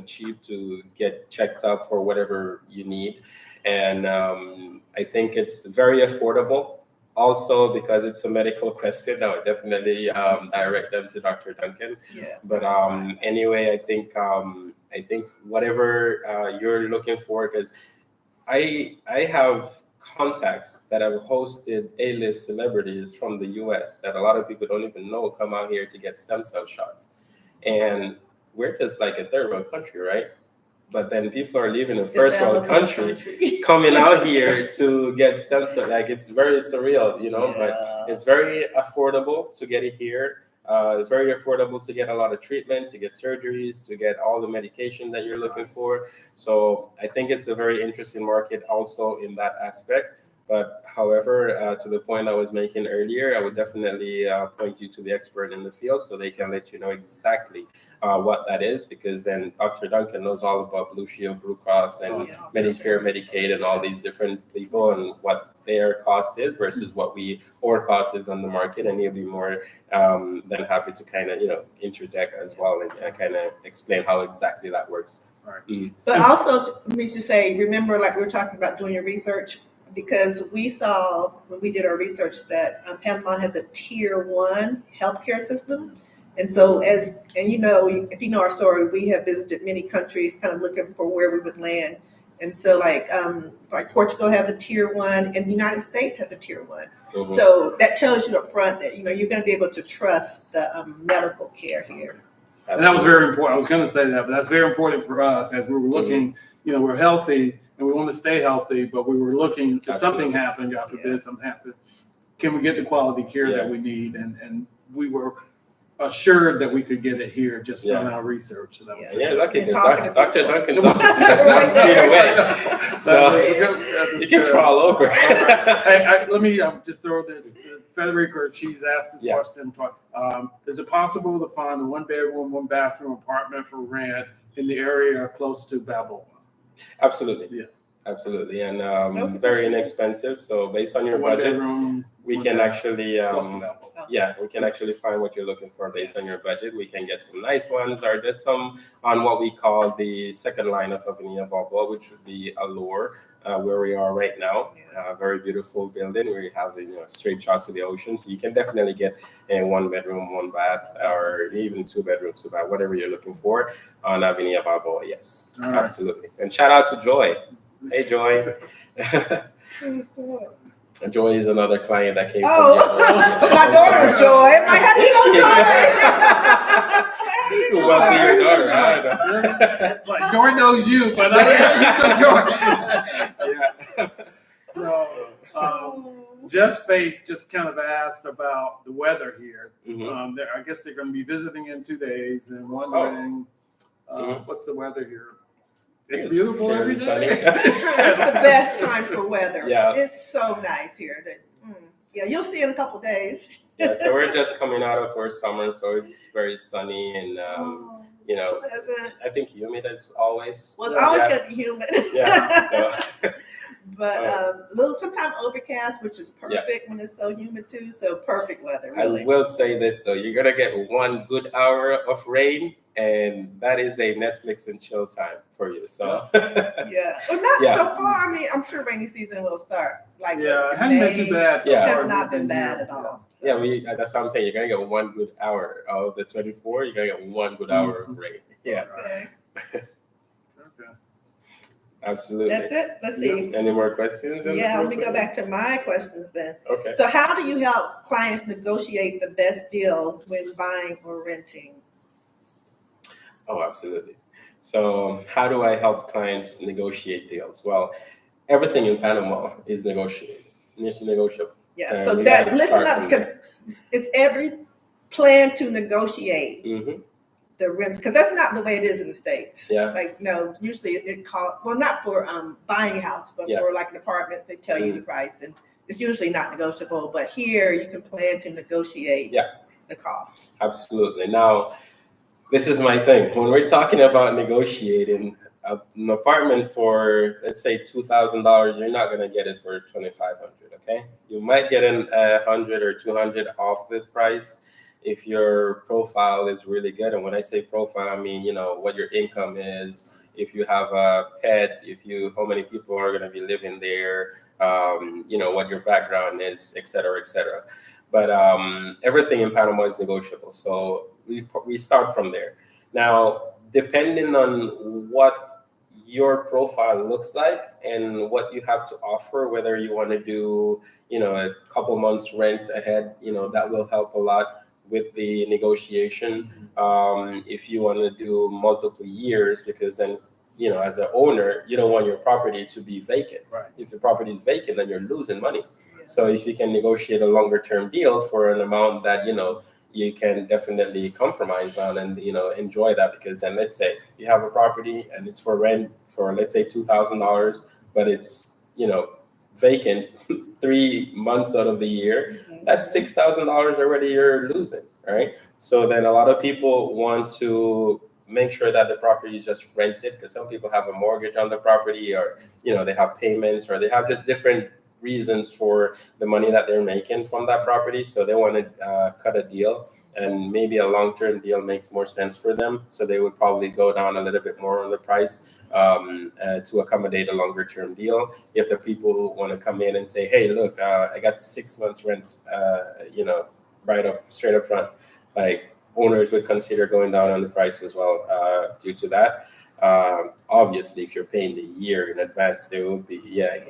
cheap to get checked up for whatever you need. And I think it's very affordable. Also, because it's a medical question, I would definitely direct them to Dr. Duncan. Yeah. But anyway, I think whatever you're looking for, because I have contacts that have hosted A-list celebrities from the U.S. that a lot of people don't even know come out here to get stem cell shots, and we're just like a third world country, right? But then people are leaving a first world country, coming out here to get stem cell. Like, it's very surreal, but it's very affordable to get it here. It's very affordable to get a lot of treatment, to get surgeries, to get all the medication that you're looking for. So I think it's a very interesting market also in that aspect. But however, to the point I was making earlier, I would definitely point you to the expert in the field so they can let you know exactly what that is, because then Dr. Duncan knows all about Blue Shield, Blue Cross, and Medicare, Medicaid, and all these different people, and what their cost is versus what our cost is on the market. And he'll be more than happy to kind of, interject as well and kind of explain how exactly that works. Right. But also, let me just say, remember, like we were talking about doing your research, because we saw when we did our research that Panama has a tier 1 healthcare system. And so if you know our story, we have visited many countries kind of looking for where we would land. And so like Portugal has a tier 1 and the United States has a tier 1. Mm-hmm. So that tells you up front that, you're going to be able to trust the medical care here. And that was very important. I was going to say that, but that's very important for us as we were looking, we're healthy and we want to stay healthy, but we were looking, if something happened, God forbid something happened, can we get the quality care that we need? And we were assured that we could get it here just on our research. So lucky, because Dr. Duncan's office is 1 street away. So you can crawl over. Let me just throw this. Federica, she's asked this question. Is it possible to find a 1-bedroom, 1-bathroom apartment for rent in the area close to Babel? Absolutely. Yeah. Absolutely. And very inexpensive. So based on your budget, we can actually we can actually find what you're looking for based on your budget. We can get some nice ones, or just some on what we call the second line of Avenida Balboa, which would be Allure, where we are right now. Very beautiful building. We have a straight shot to the ocean. So you can definitely get a 1-bedroom, 1-bath, or even 2-bedroom, 2-bath, whatever you're looking for on Avenida Balboa. Yes, absolutely. And shout out to Joy. Hey, Joy. Joy is another client that came from my daughter is Joy. I'm like, how do you know Joy? Well, be your daughter. I don't know. Like, Joy knows you, but I know Joy. So, Just Faith just kind of asked about the weather here. Mm-hmm. I guess they're going to be visiting in 2 days and wondering what's the weather here. It's beautiful every fairly day. sunny. It's the best time for weather. Yeah. It's so nice here. Yeah, you'll see in a couple days. Yeah, so we're just coming out of our summer, so it's very sunny and you know, pleasant. I think humid as always. Well, it's always Yeah. going to be humid. Yeah. So But little sometimes overcast, which is perfect when it's so humid too. So perfect weather, really. I will say this though, you're gonna get 1 good hour of rain, and that is a Netflix and chill time for you. So Yeah. Well, not Yeah. so far. I mean, I'm sure rainy season will start. Like Yeah, it hasn't been May. too bad. so Yeah. It far. has not been We've bad here. at all. So. yeah, that's what I'm saying. You're gonna get 1 good hour out of the 24. You're gonna get 1 good hour of rain. Yeah, Okay. Okay. absolutely. That's it. Let's see. Any more questions? Yeah, let me go back to my questions then. Okay. So how do you help clients negotiate the best deal when buying or renting? Oh, absolutely. So, how do I help clients negotiate deals? Well, everything in Panama is negotiable. It's negotiable. Yeah, And so you that gotta listen start up from because it's every plan to negotiate Mm-hmm. the rent because that's not the way it is in the States. Yeah. Like no, usually it costs well not for buying a house, but Yeah. for like an apartment, they tell you the price and it's usually not negotiable. But here you can plan to negotiate the cost. Absolutely. Now, this is my thing. When we're talking about negotiating an apartment for, let's say, $2,000, you're not gonna get it for $2,500. Okay, you might get an 100 or 200 off the price if your profile is really good. And when I say profile, I mean what your income is, if you have a pet, how many people are gonna be living there, what your background is, et cetera, et cetera. But everything in Panama is negotiable. So we start from there. Now, depending on what your profile looks like and what you have to offer, whether you want to do, a couple months rent ahead, that will help a lot with the negotiation. If you want to do multiple years, because then, as an owner, you don't want your property to be vacant. Right. If the property is vacant, then you're losing money. So if you can negotiate a longer term deal for an amount that, you can definitely compromise on and, enjoy that, because then let's say you have a property and it's for rent for, let's say, $2,000, but it's, vacant 3 months out of the year, that's $6,000 already you're losing, right? So then a lot of people want to make sure that the property is just rented, because some people have a mortgage on the property, or, they have payments, or they have just different reasons for the money that they're making from that property. So they want to cut a deal, and maybe a long-term deal makes more sense for them. So they would probably go down a little bit more on the price to accommodate a longer-term deal. If the people want to come in and say, hey, look, I got 6 months rent, straight up front, like owners would consider going down on the price as well due to that. Obviously, if you're paying the year in advance, there will be,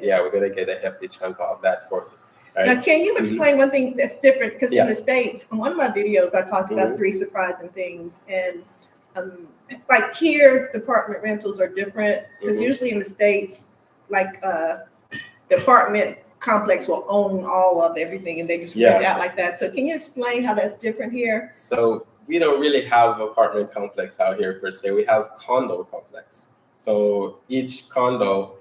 we're going to get a hefty chunk of that for you. Right? Now, can you explain one thing that's different? Because Yeah. in the States, in one of my videos, I talked about 3 surprising things. And like here, department rentals are different because usually in the States, like the apartment complex will own all of everything and they just rent it out like that. So can you explain how that's different here? So we don't really have apartment complex out here per se. We have condo complex. So each condo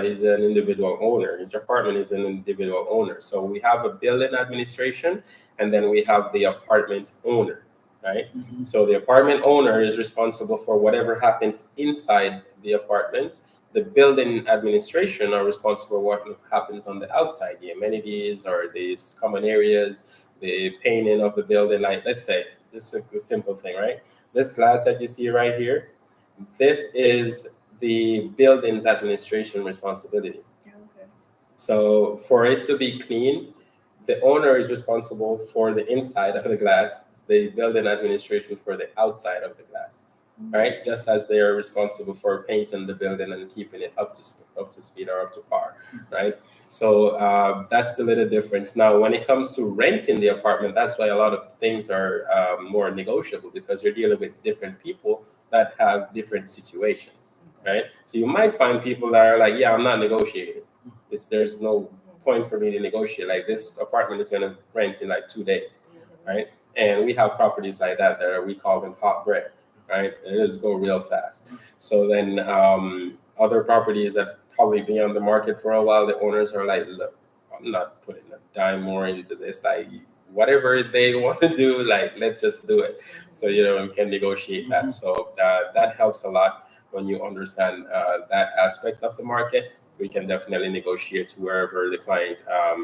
is an individual owner. Each apartment is an individual owner. So we have a building administration, and then we have the apartment owner, right? So the apartment owner is responsible for whatever happens inside the apartment. The building administration are responsible for what happens on the outside, the amenities or these common areas, the painting of the building. Like, let's say, this is a simple thing, right? This glass that you see right here, this is the building's administration responsibility. Okay. So for it to be clean, the owner is responsible for the inside of the glass, the building administration for the outside of the glass, right? Just as they are responsible for painting the building and keeping it up to speed or up to par, right? So that's the little difference. Now, when it comes to renting the apartment, that's why a lot of things are more negotiable, because you're dealing with different people that have different situations, right? So you might find people that are like, yeah, I'm not negotiating. There's no point for me to negotiate. Like, this apartment is going to rent in like 2 days, right? And we have properties like that we call them hot bread, right? And it just go real fast. So then other properties that probably be on the market for a while, the owners are like, look, I'm not putting a dime more into this. Like, whatever they want to do, like, let's just do it. So, we can negotiate that. So that helps a lot when you understand that aspect of the market. We can definitely negotiate to wherever the client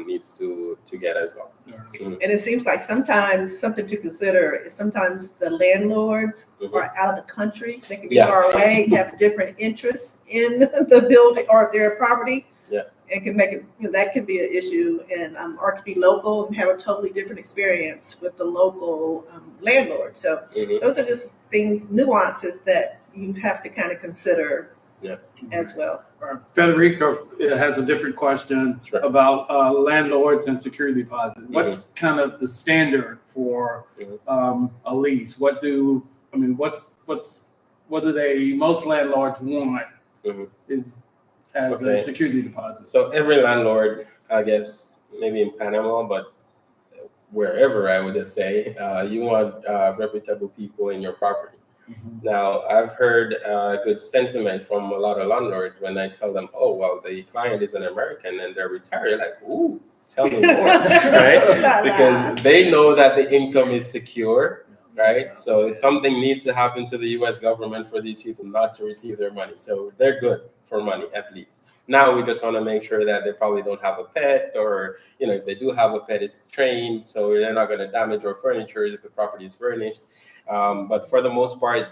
needs to get as well. And it seems like sometimes something to consider is sometimes the landlords are out of the country. They can be far away, have different interests in the building or their property. Yeah. And can make it, that can be an issue, and or could be local and have a totally different experience with the local landlord. So those are just things, nuances that you have to kind of consider as well. Federico has a different question about landlords and security deposit. What's kind of the standard for a lease? What do most landlords want is as a security deposit? So every landlord, I guess, maybe in Panama, but wherever, I would just say, you want reputable people in your property. Now, I've heard good sentiment from a lot of landlords when I tell them, oh, well, the client is an American and they're retired. They're like, ooh, tell me more, right? Because they know that the income is secure, right? So if something needs to happen to the U.S. government for these people not to receive their money. So they're good for money, at least. Now we just want to make sure that they probably don't have a pet, or, if they do have a pet, it's trained, so they're not going to damage our furniture if the property is furnished. But for the most part,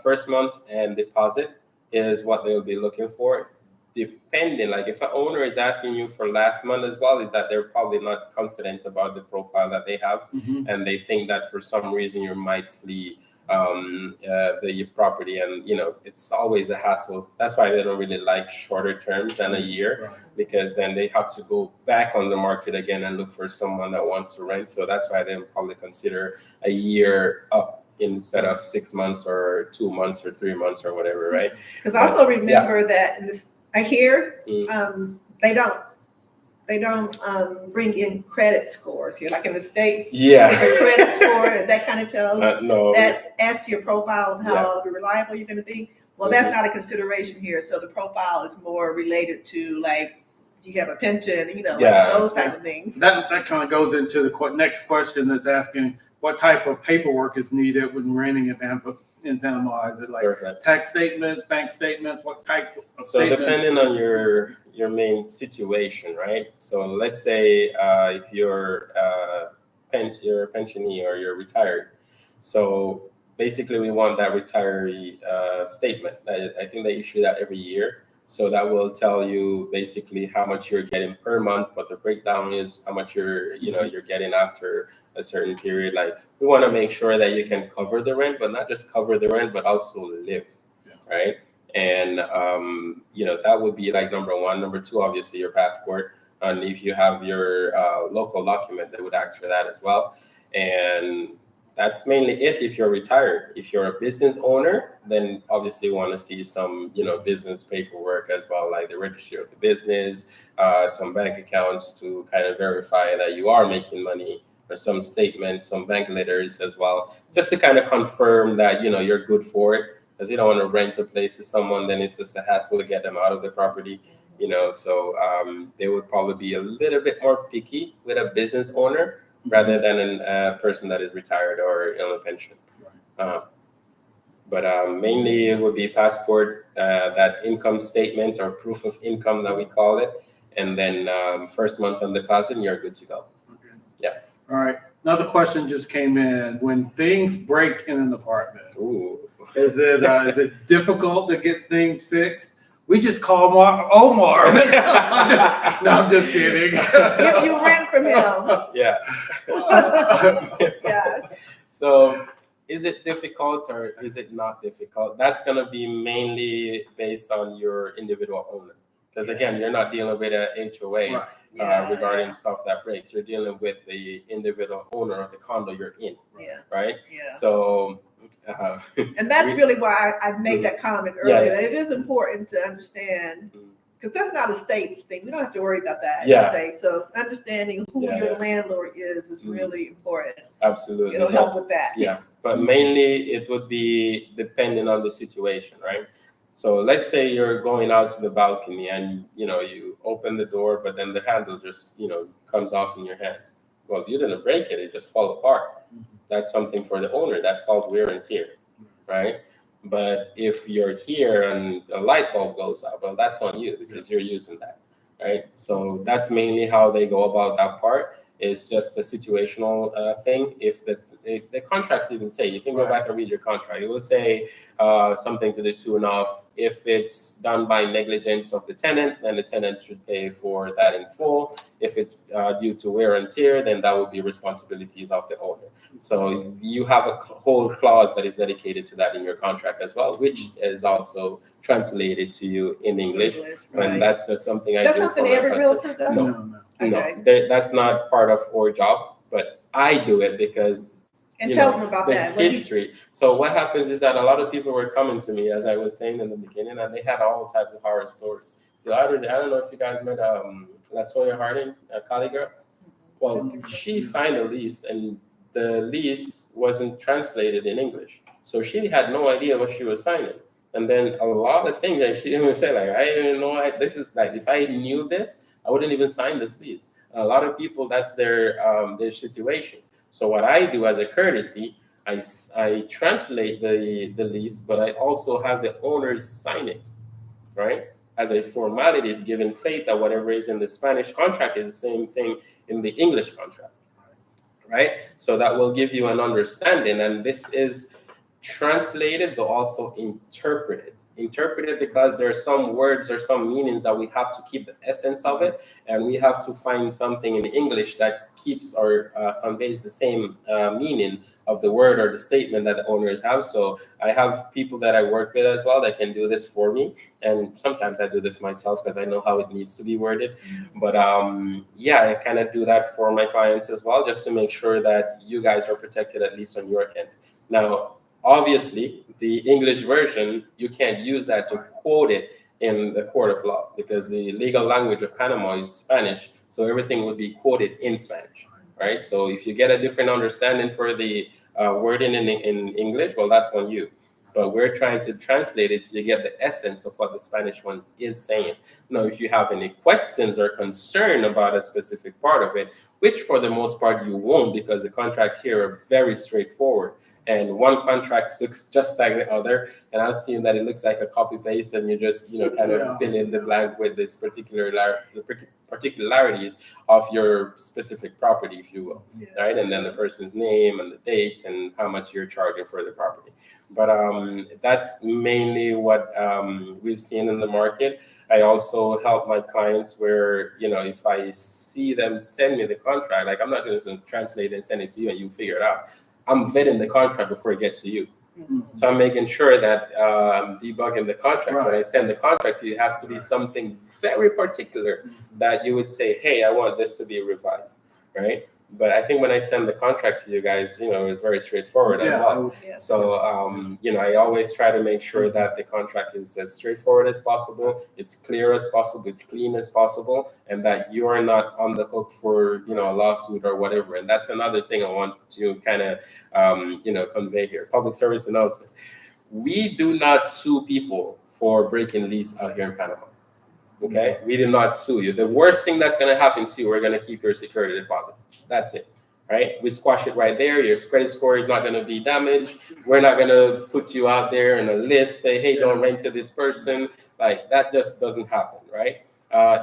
first month and deposit is what they'll be looking for. Depending, like if an owner is asking you for last month as well, is that they're probably not confident about the profile that they have, and they think that for some reason you might flee the property, and it's always a hassle. That's why they don't really like shorter terms than a year, because then they have to go back on the market again and look for someone that wants to rent. So that's why they'll probably consider a year up instead of 6 months or 2 months or 3 months or whatever, right? Because also remember that in this, I hear they don't bring in credit scores here, like in the States. Yeah, the credit score that kind of tells no, that asks your profile of how reliable you're going to be. Well, that's not a consideration here. So the profile is more related to, like, do you have a pension? Like those type of things. That kind of goes into the next question that's asking what type of paperwork is needed when renting in Panama. Is it like tax statements, bank statements? What type of statements? So depending on your main situation, right? So let's say if you're a pensionee or you're retired. So basically we want that retiree statement. I think they issue that every year. So that will tell you basically how much you're getting per month, what the breakdown is, how much you're getting after a certain period. Like, we want to make sure that you can cover the rent, but not just cover the rent, but also live, right? And that would be like number one. Number two, obviously your passport, and if you have your local document, they would ask for that as well. And that's mainly it. If you're retired, if you're a business owner, then obviously you want to see some business paperwork as well, like the registry of the business, some bank accounts to kind of verify that you are making money, or some statements, some bank letters as well, just to kind of confirm that you're good for it, because you don't want to rent a place to someone, then it's just a hassle to get them out of the property. So they would probably be a little bit more picky with a business owner rather than a person that is retired or on a pension. But mainly it would be passport, that income statement or proof of income that we call it, and then first month on deposit, and you're good to go. Yeah. All right. Another question just came in. When things break in an apartment, is it difficult to get things fixed? We just call Omar. I'm just kidding. If you rent from him. Yeah. Yes. So is it difficult or is it not difficult? That's going to be mainly based on your individual owner. Because again, you're not dealing with an HOA regarding stuff that breaks. You're dealing with the individual owner of the condo you're in, right? Yeah. So, and that's really why I made that comment earlier. That it is important to understand, because that's not a state's thing. We don't have to worry about that in the state. So understanding who your landlord is really important. Absolutely. It'll help with that. Yeah, but mainly it would be depending on the situation, right? So let's say you're going out to the balcony and you open the door, but then the handle just comes off in your hands. Well, you didn't break it; it just fell apart. That's something for the owner. That's called wear and tear, right? But if you're here and a light bulb goes out, well, that's on you because you're using that, right? So that's mainly how they go about that part. It's just a situational thing. If the contracts even say, you can go back and read your contract. It will say something to the tune of, if it's done by negligence of the tenant, then the tenant should pay for that in full. If it's due to wear and tear, then that would be responsibilities of the owner. So you have a whole clause that is dedicated to that in your contract as well, which is also translated to you in English. And that's just something I do. That's something every realtor does? No. Okay. That's not part of our job, but I do it because tell them about the that. history. So what happens is that a lot of people were coming to me, as I was saying in the beginning, and they had all types of horror stories. I don't know if you guys met Latoya Harding, a colleague girl. Well, she signed a lease, and the lease wasn't translated in English, so she had no idea what she was signing. And then a lot of things that she didn't even say, like, I didn't even know this is like, if I knew this, I wouldn't even sign this lease. A lot of people, that's their situation. So what I do as a courtesy, I translate the lease, but I also have the owners sign it, right? As a formality, given faith that whatever is in the Spanish contract is the same thing in the English contract, right? So that will give you an understanding. And this is translated, but also interpreted. Interpreted because there are some words or some meanings that we have to keep the essence of it, and we have to find something in English that keeps or conveys the same meaning of the word or the statement that the owners have. So I have people that I work with as well that can do this for me, and sometimes I do this myself because I know how it needs to be worded. But I kind of do that for my clients as well, just to make sure that you guys are protected, at least on your end. Now, obviously, the English version, you can't use that to quote it in the court of law because the legal language of Panama is Spanish. So everything would be quoted in Spanish, right? So if you get a different understanding for the wording in English, well, that's on you. But we're trying to translate it so you get the essence of what the Spanish one is saying. Now, if you have any questions or concern about a specific part of it, which for the most part you won't, because the contracts here are very straightforward. And one contract looks just like the other, and I've seen that it looks like a copy paste, and you just kind of fill in the blank with this particularities of your specific property, if you will, right? And then the person's name and the date and how much you're charging for the property. But that's mainly what we've seen in the market. I also help my clients where, if I see them send me the contract, like I'm not going to translate and send it to you and you figure it out. I'm vetting the contract before it gets to you. So I'm making sure that debugging the contract. When I send the contract to you, it has to be something very particular that you would say, hey, I want this to be revised, right? But I think when I send the contract to you guys, it's very straightforward as well. So, I always try to make sure that the contract is as straightforward as possible, it's clear as possible, it's clean as possible, and that you are not on the hook for, a lawsuit or whatever. And that's another thing I want to kind of, convey here. Public service announcement. We do not sue people for breaking lease out here in Panama. Okay, we did not sue you. The worst thing that's going to happen to you, we're going to keep your security deposit. That's it, right? We squash it right there. Your credit score is not going to be damaged. We're not going to put you out there in a list, say, hey, don't rent to this person. Like, that just doesn't happen, right?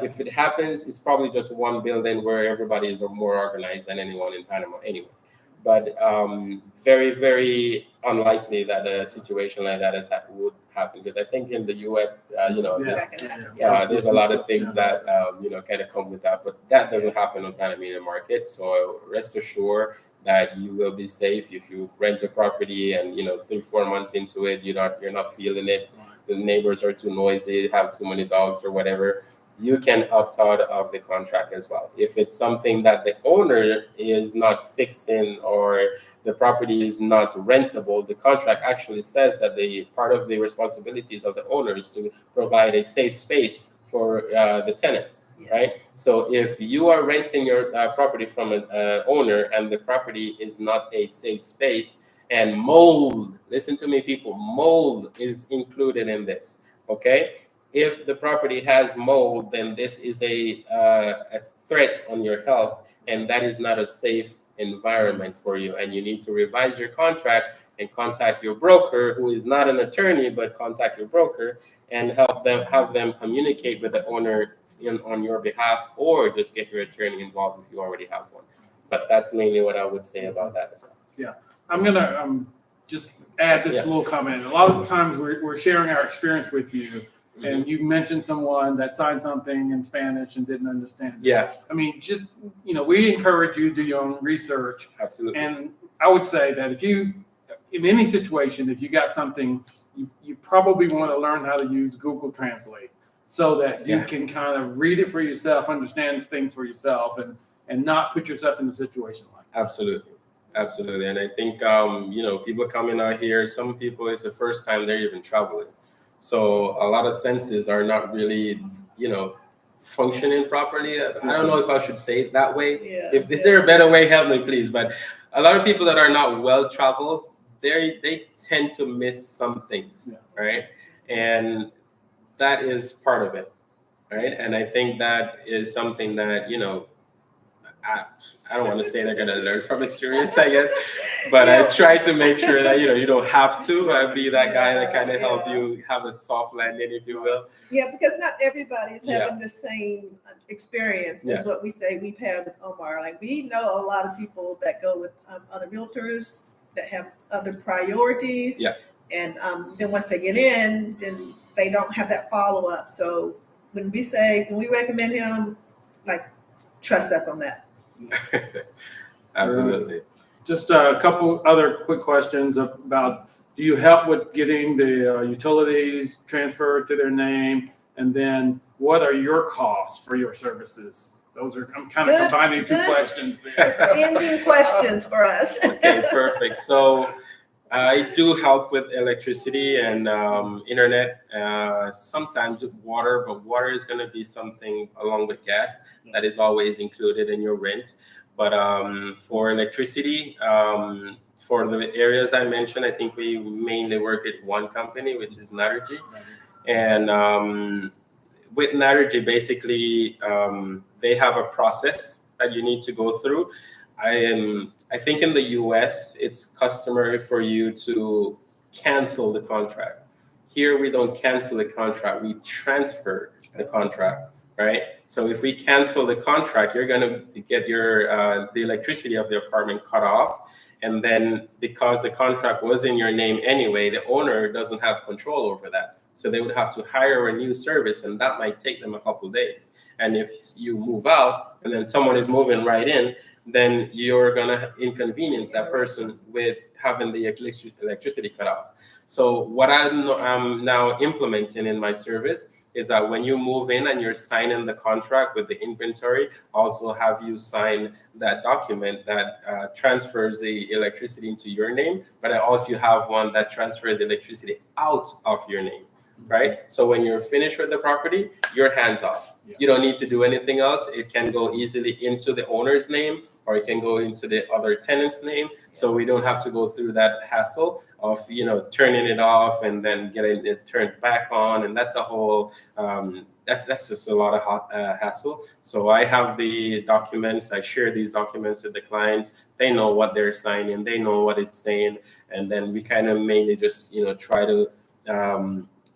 If it happens, it's probably just one building where everybody is more organized than anyone in Panama anyway. But very, very unlikely that a situation like that would happen, because I think in the U.S., there's a lot of things that kind of come with that, but that doesn't happen on Panamanian market. So rest assured that you will be safe if you rent a property and 3-4 months into it, you're not feeling it. The neighbors are too noisy, have too many dogs or whatever. You can opt out of the contract as well. If it's something that the owner is not fixing or the property is not rentable, the contract actually says that the part of the responsibilities of the owner is to provide a safe space for the tenants, right? So if you are renting your property from an owner and the property is not a safe space, and mold, listen to me, people, mold is included in this. Okay, if the property has mold, then this is a threat on your health, and that is not a safe environment for you. And you need to revise your contract and contact your broker, who is not an attorney, but contact your broker and have them communicate with the owner on your behalf, or just get your attorney involved if you already have one. But that's mainly what I would say about that as well. Yeah, I'm gonna just add this little comment. A lot of the times we're sharing our experience with you, and you mentioned someone that signed something in Spanish and didn't understand it. Yeah, I mean, just, we encourage you to do your own research. absolutely. And I would say that if you, in any situation, if you got something, you probably want to learn how to use Google Translate so that you can kind of read it for yourself, understand things for yourself, and not put yourself in a situation like that. Absolutely. And I think, people coming out here, some people, it's the first time they're even traveling. So a lot of senses are not really, functioning properly. I don't know if I should say it that way. Is there a better way? Help me, please. But a lot of people that are not well traveled, they tend to miss some things, right? And that is part of it, right? And I think that is something that, I don't want to say they're going to learn from experience, I guess, but I try to make sure that, you don't have to. I'll be that guy that kind of help you have a soft landing, if you will. Yeah, because not everybody's having the same experience as what we say we've had with Omar. Like, we know a lot of people that go with other realtors that have other priorities. Yeah. And then once they get in, then they don't have that follow-up. So when we recommend him, like, trust us on that. Absolutely. Just a couple other quick questions about, do you help with getting the utilities transferred to their name? And then what are your costs for your services? I'm kind of combining two questions there. Ending questions for us. Okay, perfect. So I do help with electricity and internet, sometimes with water, but water is going to be something along with gas that is always included in your rent. But for electricity, for the areas I mentioned, I think we mainly work with one company, which is Naturgy. And with Naturgy, basically, they have a process that you need to go through. I think in the US, it's customary for you to cancel the contract. Here, we don't cancel the contract, we transfer the contract, right? So if we cancel the contract, you're going to get your the electricity of the apartment cut off. And then because the contract was in your name anyway, the owner doesn't have control over that. So they would have to hire a new service, and that might take them a couple of days. And if you move out and then someone is moving right in, then you're going to inconvenience that person with having the electricity cut off. So what I'm now implementing in my service is that when you move in and you're signing the contract with the inventory, also have you sign that document that transfers the electricity into your name, but I also have one that transfers the electricity out of your name, right? So when you're finished with the property, you're hands off. You don't need to do anything else. It can go easily into the owner's name, or it can go into the other tenant's name. So we don't have to go through that hassle of, turning it off and then getting it turned back on. And that's a whole, that's just a lot of hassle. So I have the documents, I share these documents with the clients. They know what they're signing, they know what it's saying. And then we kind of mainly just, try to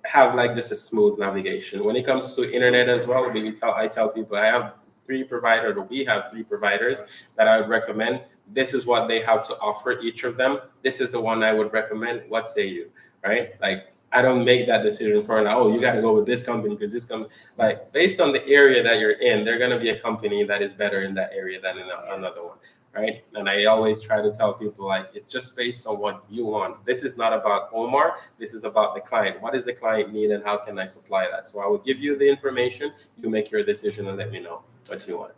have like just a smooth navigation. When it comes to internet as well, I tell people we have three providers that I would recommend. This is what they have to offer, each of them. This is the one I would recommend. What say you, right? Like, I don't make that decision for you got to go with this company because this company, like, based on the area that you're in, they're going to be a company that is better in that area than in another one, right? And I always try to tell people, like, it's just based on what you want. This is not about Omar. This is about the client. What does the client need and how can I supply that? So I will give you the information. You make your decision and let me know what you want.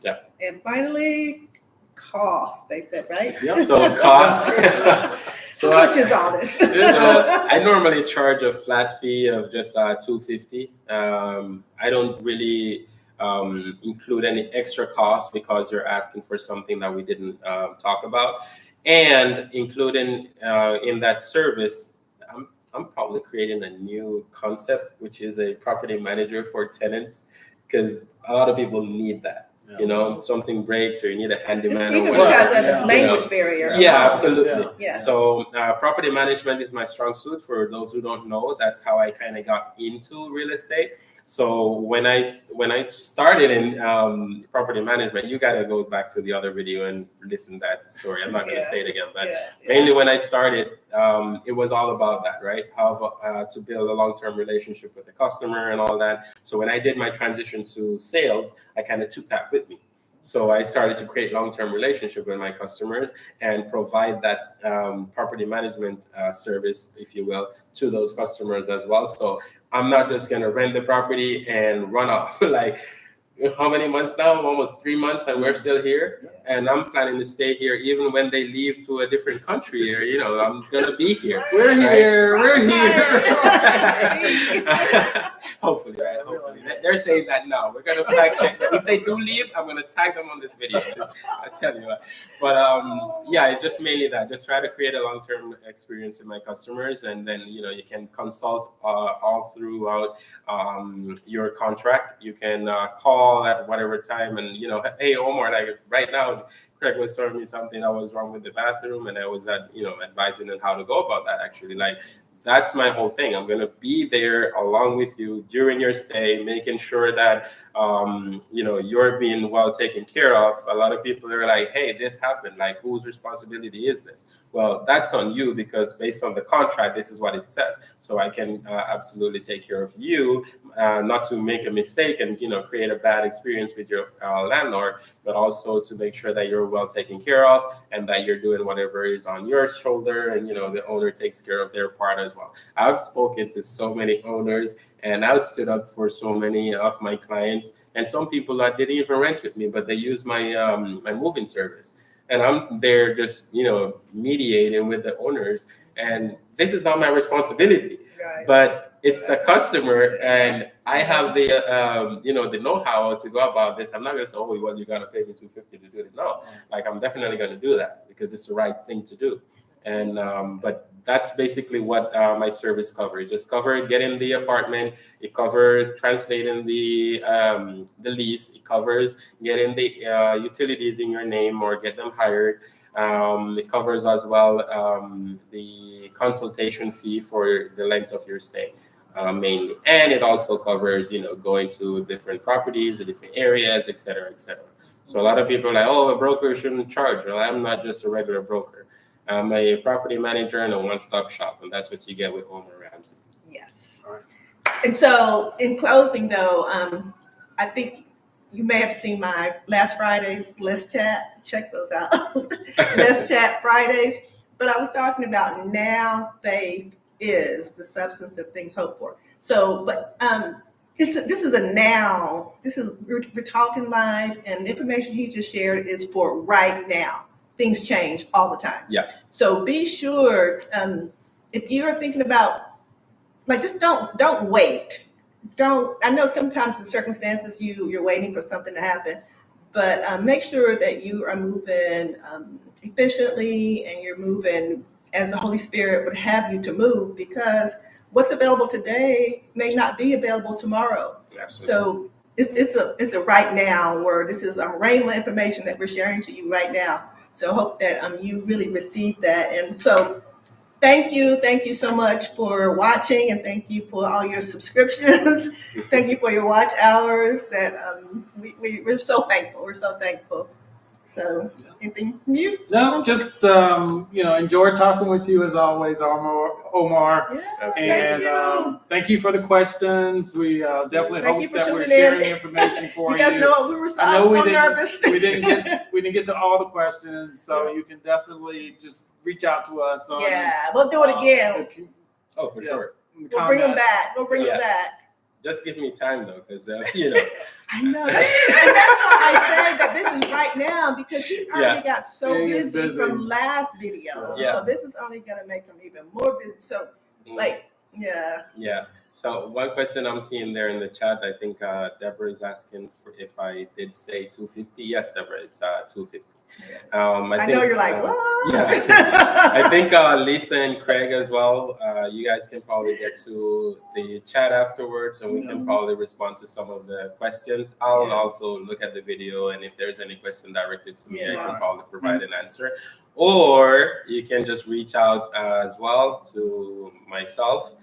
Yeah. And finally, cost, they said, right? Yep. So cost. Which is honest. So I normally charge a flat fee of just $250. I don't really include any extra costs because you're asking for something that we didn't talk about. And including in that service, I'm probably creating a new concept, which is a property manager for tenants, because a lot of people need that. Yeah. You know, something breaks or you need a Just handyman or even whatever. because of the Yeah. language barrier. Yeah, alone. absolutely. Yeah. So property management is my strong suit. For those who don't know, that's how I kind of got into real estate. So when I started in property management, you got to go back to the other video and listen to that story. I'm not going to Yeah. say it again, but Yeah. mainly when I started, it was all about that, right? How to build a long-term relationship with the customer and all that. So when I did my transition to sales, I kind of took that with me. So I started to create long-term relationship with my customers and provide that property management service, if you will, to those customers as well. So I'm not just going to rent the property and run off. Like, how many months now? Almost 3 months, and we're still here. And I'm planning to stay here even when they leave to a different country. Or, you know, I'm gonna be here. We're here. We're Prophesy. here. Hopefully, right? Hopefully, they're saying that now. We're gonna flag check that. If they do leave, I'm gonna tag them on this video. I tell you what. But yeah, it's just mainly that. Just try to create a long-term experience with my customers, and then you know you can consult all throughout your contract. You can call at whatever time, and you know, hey Omar, like right now, Craig was showing me something that was wrong with the bathroom, and I was advising on how to go about that. Actually, like that's my whole thing. I'm gonna be there along with you during your stay, making sure that you're being well taken care of. A lot of people are like, hey, this happened. Like, whose responsibility is this? Well, that's on you, because based on the contract, this is what it says. So I can absolutely take care of you, not to make a mistake and create a bad experience with your landlord, but also to make sure that you're well taken care of and that you're doing whatever is on your shoulder, and the owner takes care of their part as well. I've spoken to so many owners, and I've stood up for so many of my clients, and some people that didn't even rent with me, but they use my my moving service. And I'm there just, mediating with the owners. And this is not my responsibility, Right. but it's the customer, and I have the, the know-how to go about this. I'm not gonna say, oh, well, you gotta pay me $250 to do it. No, like I'm definitely gonna do that because it's the right thing to do. And but that's basically what my service covers. Just cover getting the apartment. It covers translating the lease. It covers getting the utilities in your name or get them hired. It covers as well the consultation fee for the length of your stay, mainly, and it also covers going to different properties, different areas, etc., etc. So a lot of people are like, oh, a broker shouldn't charge. Well, I'm not just a regular broker. I'm a property manager and a one-stop shop, and that's what you get with Omar Ramsay. Yes. And so, in closing, though, I think you may have seen my last Friday's Let's Chat. Check those out. Let's Chat Fridays. But I was talking about now faith is the substance of things hoped for. So, but this is a now. We're talking live, and the information he just shared is for right now. Things change all the time. Yeah. So be sure if you're thinking about, like, just don't wait. I know sometimes the circumstances you're waiting for something to happen, but make sure that you are moving efficiently and you're moving as the Holy Spirit would have you to move, because what's available today may not be available tomorrow. Absolutely. So it's a right now, where this is a rhema information that we're sharing to you right now. So I hope that you really receive that. And so thank you so much for watching, and thank you for all your subscriptions. Thank you for your watch hours. That we're so thankful. We're so thankful. So anything from you? No, just enjoy talking with you as always, Omar. Yeah, And thank you for the questions. We definitely Thank hope you for that we're tuning in. sharing the information for You guys know I was so nervous. we didn't get to all the questions, so you can definitely just reach out to us. Yeah, we'll do it again. Oh, for sure. We'll bring them back. We'll bring them back. Just give me time though, because I know, and that's why I said that this is right now, because he already got so busy from last video. Yeah. So this is only gonna make him even more busy. So yeah. So one question I'm seeing there in the chat, I think Deborah is asking if I did say 250. Yes, Deborah, it's 250. I know you're like, what? Yeah, I think Lisa and Craig as well. You guys can probably get to the chat afterwards, and we can probably respond to some of the questions. I'll also look at the video, and if there's any question directed to me, I can probably provide an answer. Or you can just reach out as well to myself,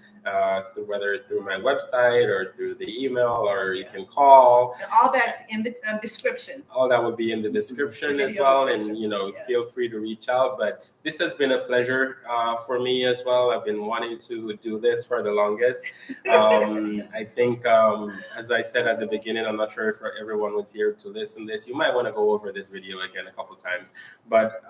whether through my website or through the email, or you can call. And all that's in the description. All that would be in the description as well, and feel free to reach out. But this has been a pleasure for me as well. I've been wanting to do this for the longest. I think, as I said at the beginning, I'm not sure if everyone was here to listen to this. You might want to go over this video again a couple times. But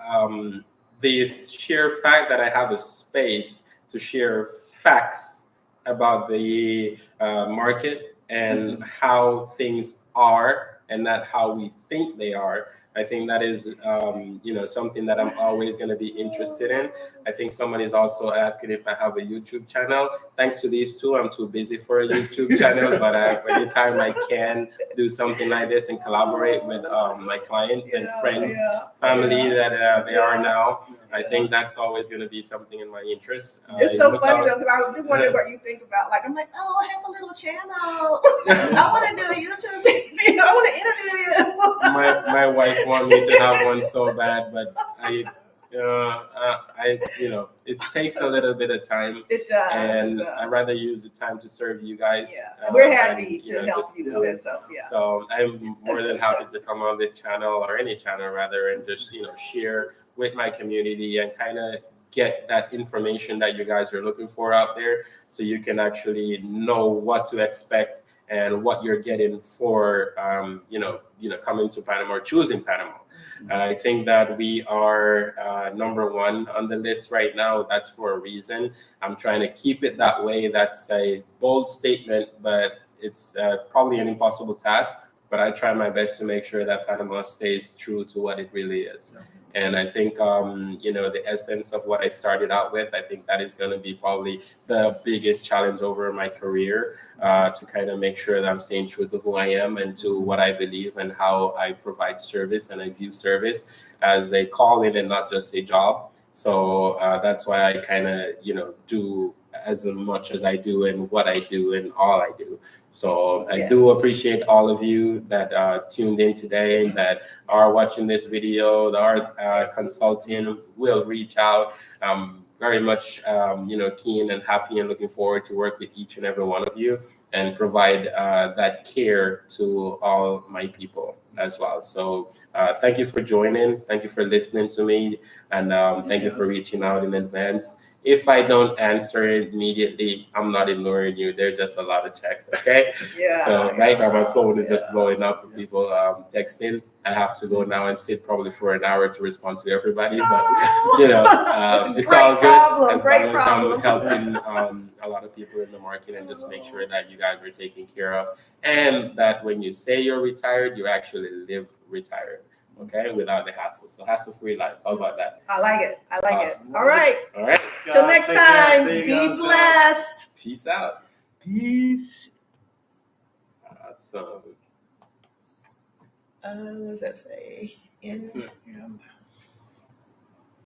the sheer fact that I have a space to share facts about the market and how things are, and not how we think they are, I think that is, something that I'm always going to be interested in. I think somebody's also asking if I have a YouTube channel. Thanks to these two, I'm too busy for a YouTube channel, but anytime I can do something like this and collaborate with my clients and friends, family that they are now, I think that's always going to be something in my interest. It's so funny though, because I do wonder what you think about. Like, I'm like, oh, I have a little channel. I want to do a YouTube video. I want to interview you. My wife wants me to have one so bad, but it takes a little bit of time. It does. And I'd rather use the time to serve you guys. Yeah, we're happy to help you with this. So I'm more than happy to come on this channel, or any channel rather, and just share with my community and kind of get that information that you guys are looking for out there, so you can actually know what to expect and what you're getting for coming to Panama or choosing Panama. I think that we are number one on the list right now. That's for a reason. I'm trying to keep it that way. That's a bold statement, but it's probably an impossible task. But I try my best to make sure that Panama stays true to what it really is. And I think, the essence of what I started out with, I think that is going to be probably the biggest challenge over my career, to kind of make sure that I'm staying true to who I am and to what I believe and how I provide service. And I view service as a calling and not just a job. So that's why I kind of, do as much as I do and what I do and all I do. So I do appreciate all of you that tuned in today, that are watching this video, that are consulting, will reach out. Very much, keen and happy and looking forward to work with each and every one of you and provide that care to all my people as well. So thank you for joining. Thank you for listening to me. And thank you for reaching out in advance. If I don't answer it immediately, I'm not ignoring you. There's just a lot of check, okay? So right now my phone is just blowing up with people texting. I have to go now and sit probably for an hour to respond to everybody. But, it's all good. Great problem. I'm helping a lot of people in the market, and just make sure that you guys are taken care of. And that when you say you're retired, you actually live retired. Okay, without the hassle. So hassle-free life. How about that? I like it. All right. All right. Till next time. Be blessed. Peace out. Peace. Awesome. What does that say? That's it. And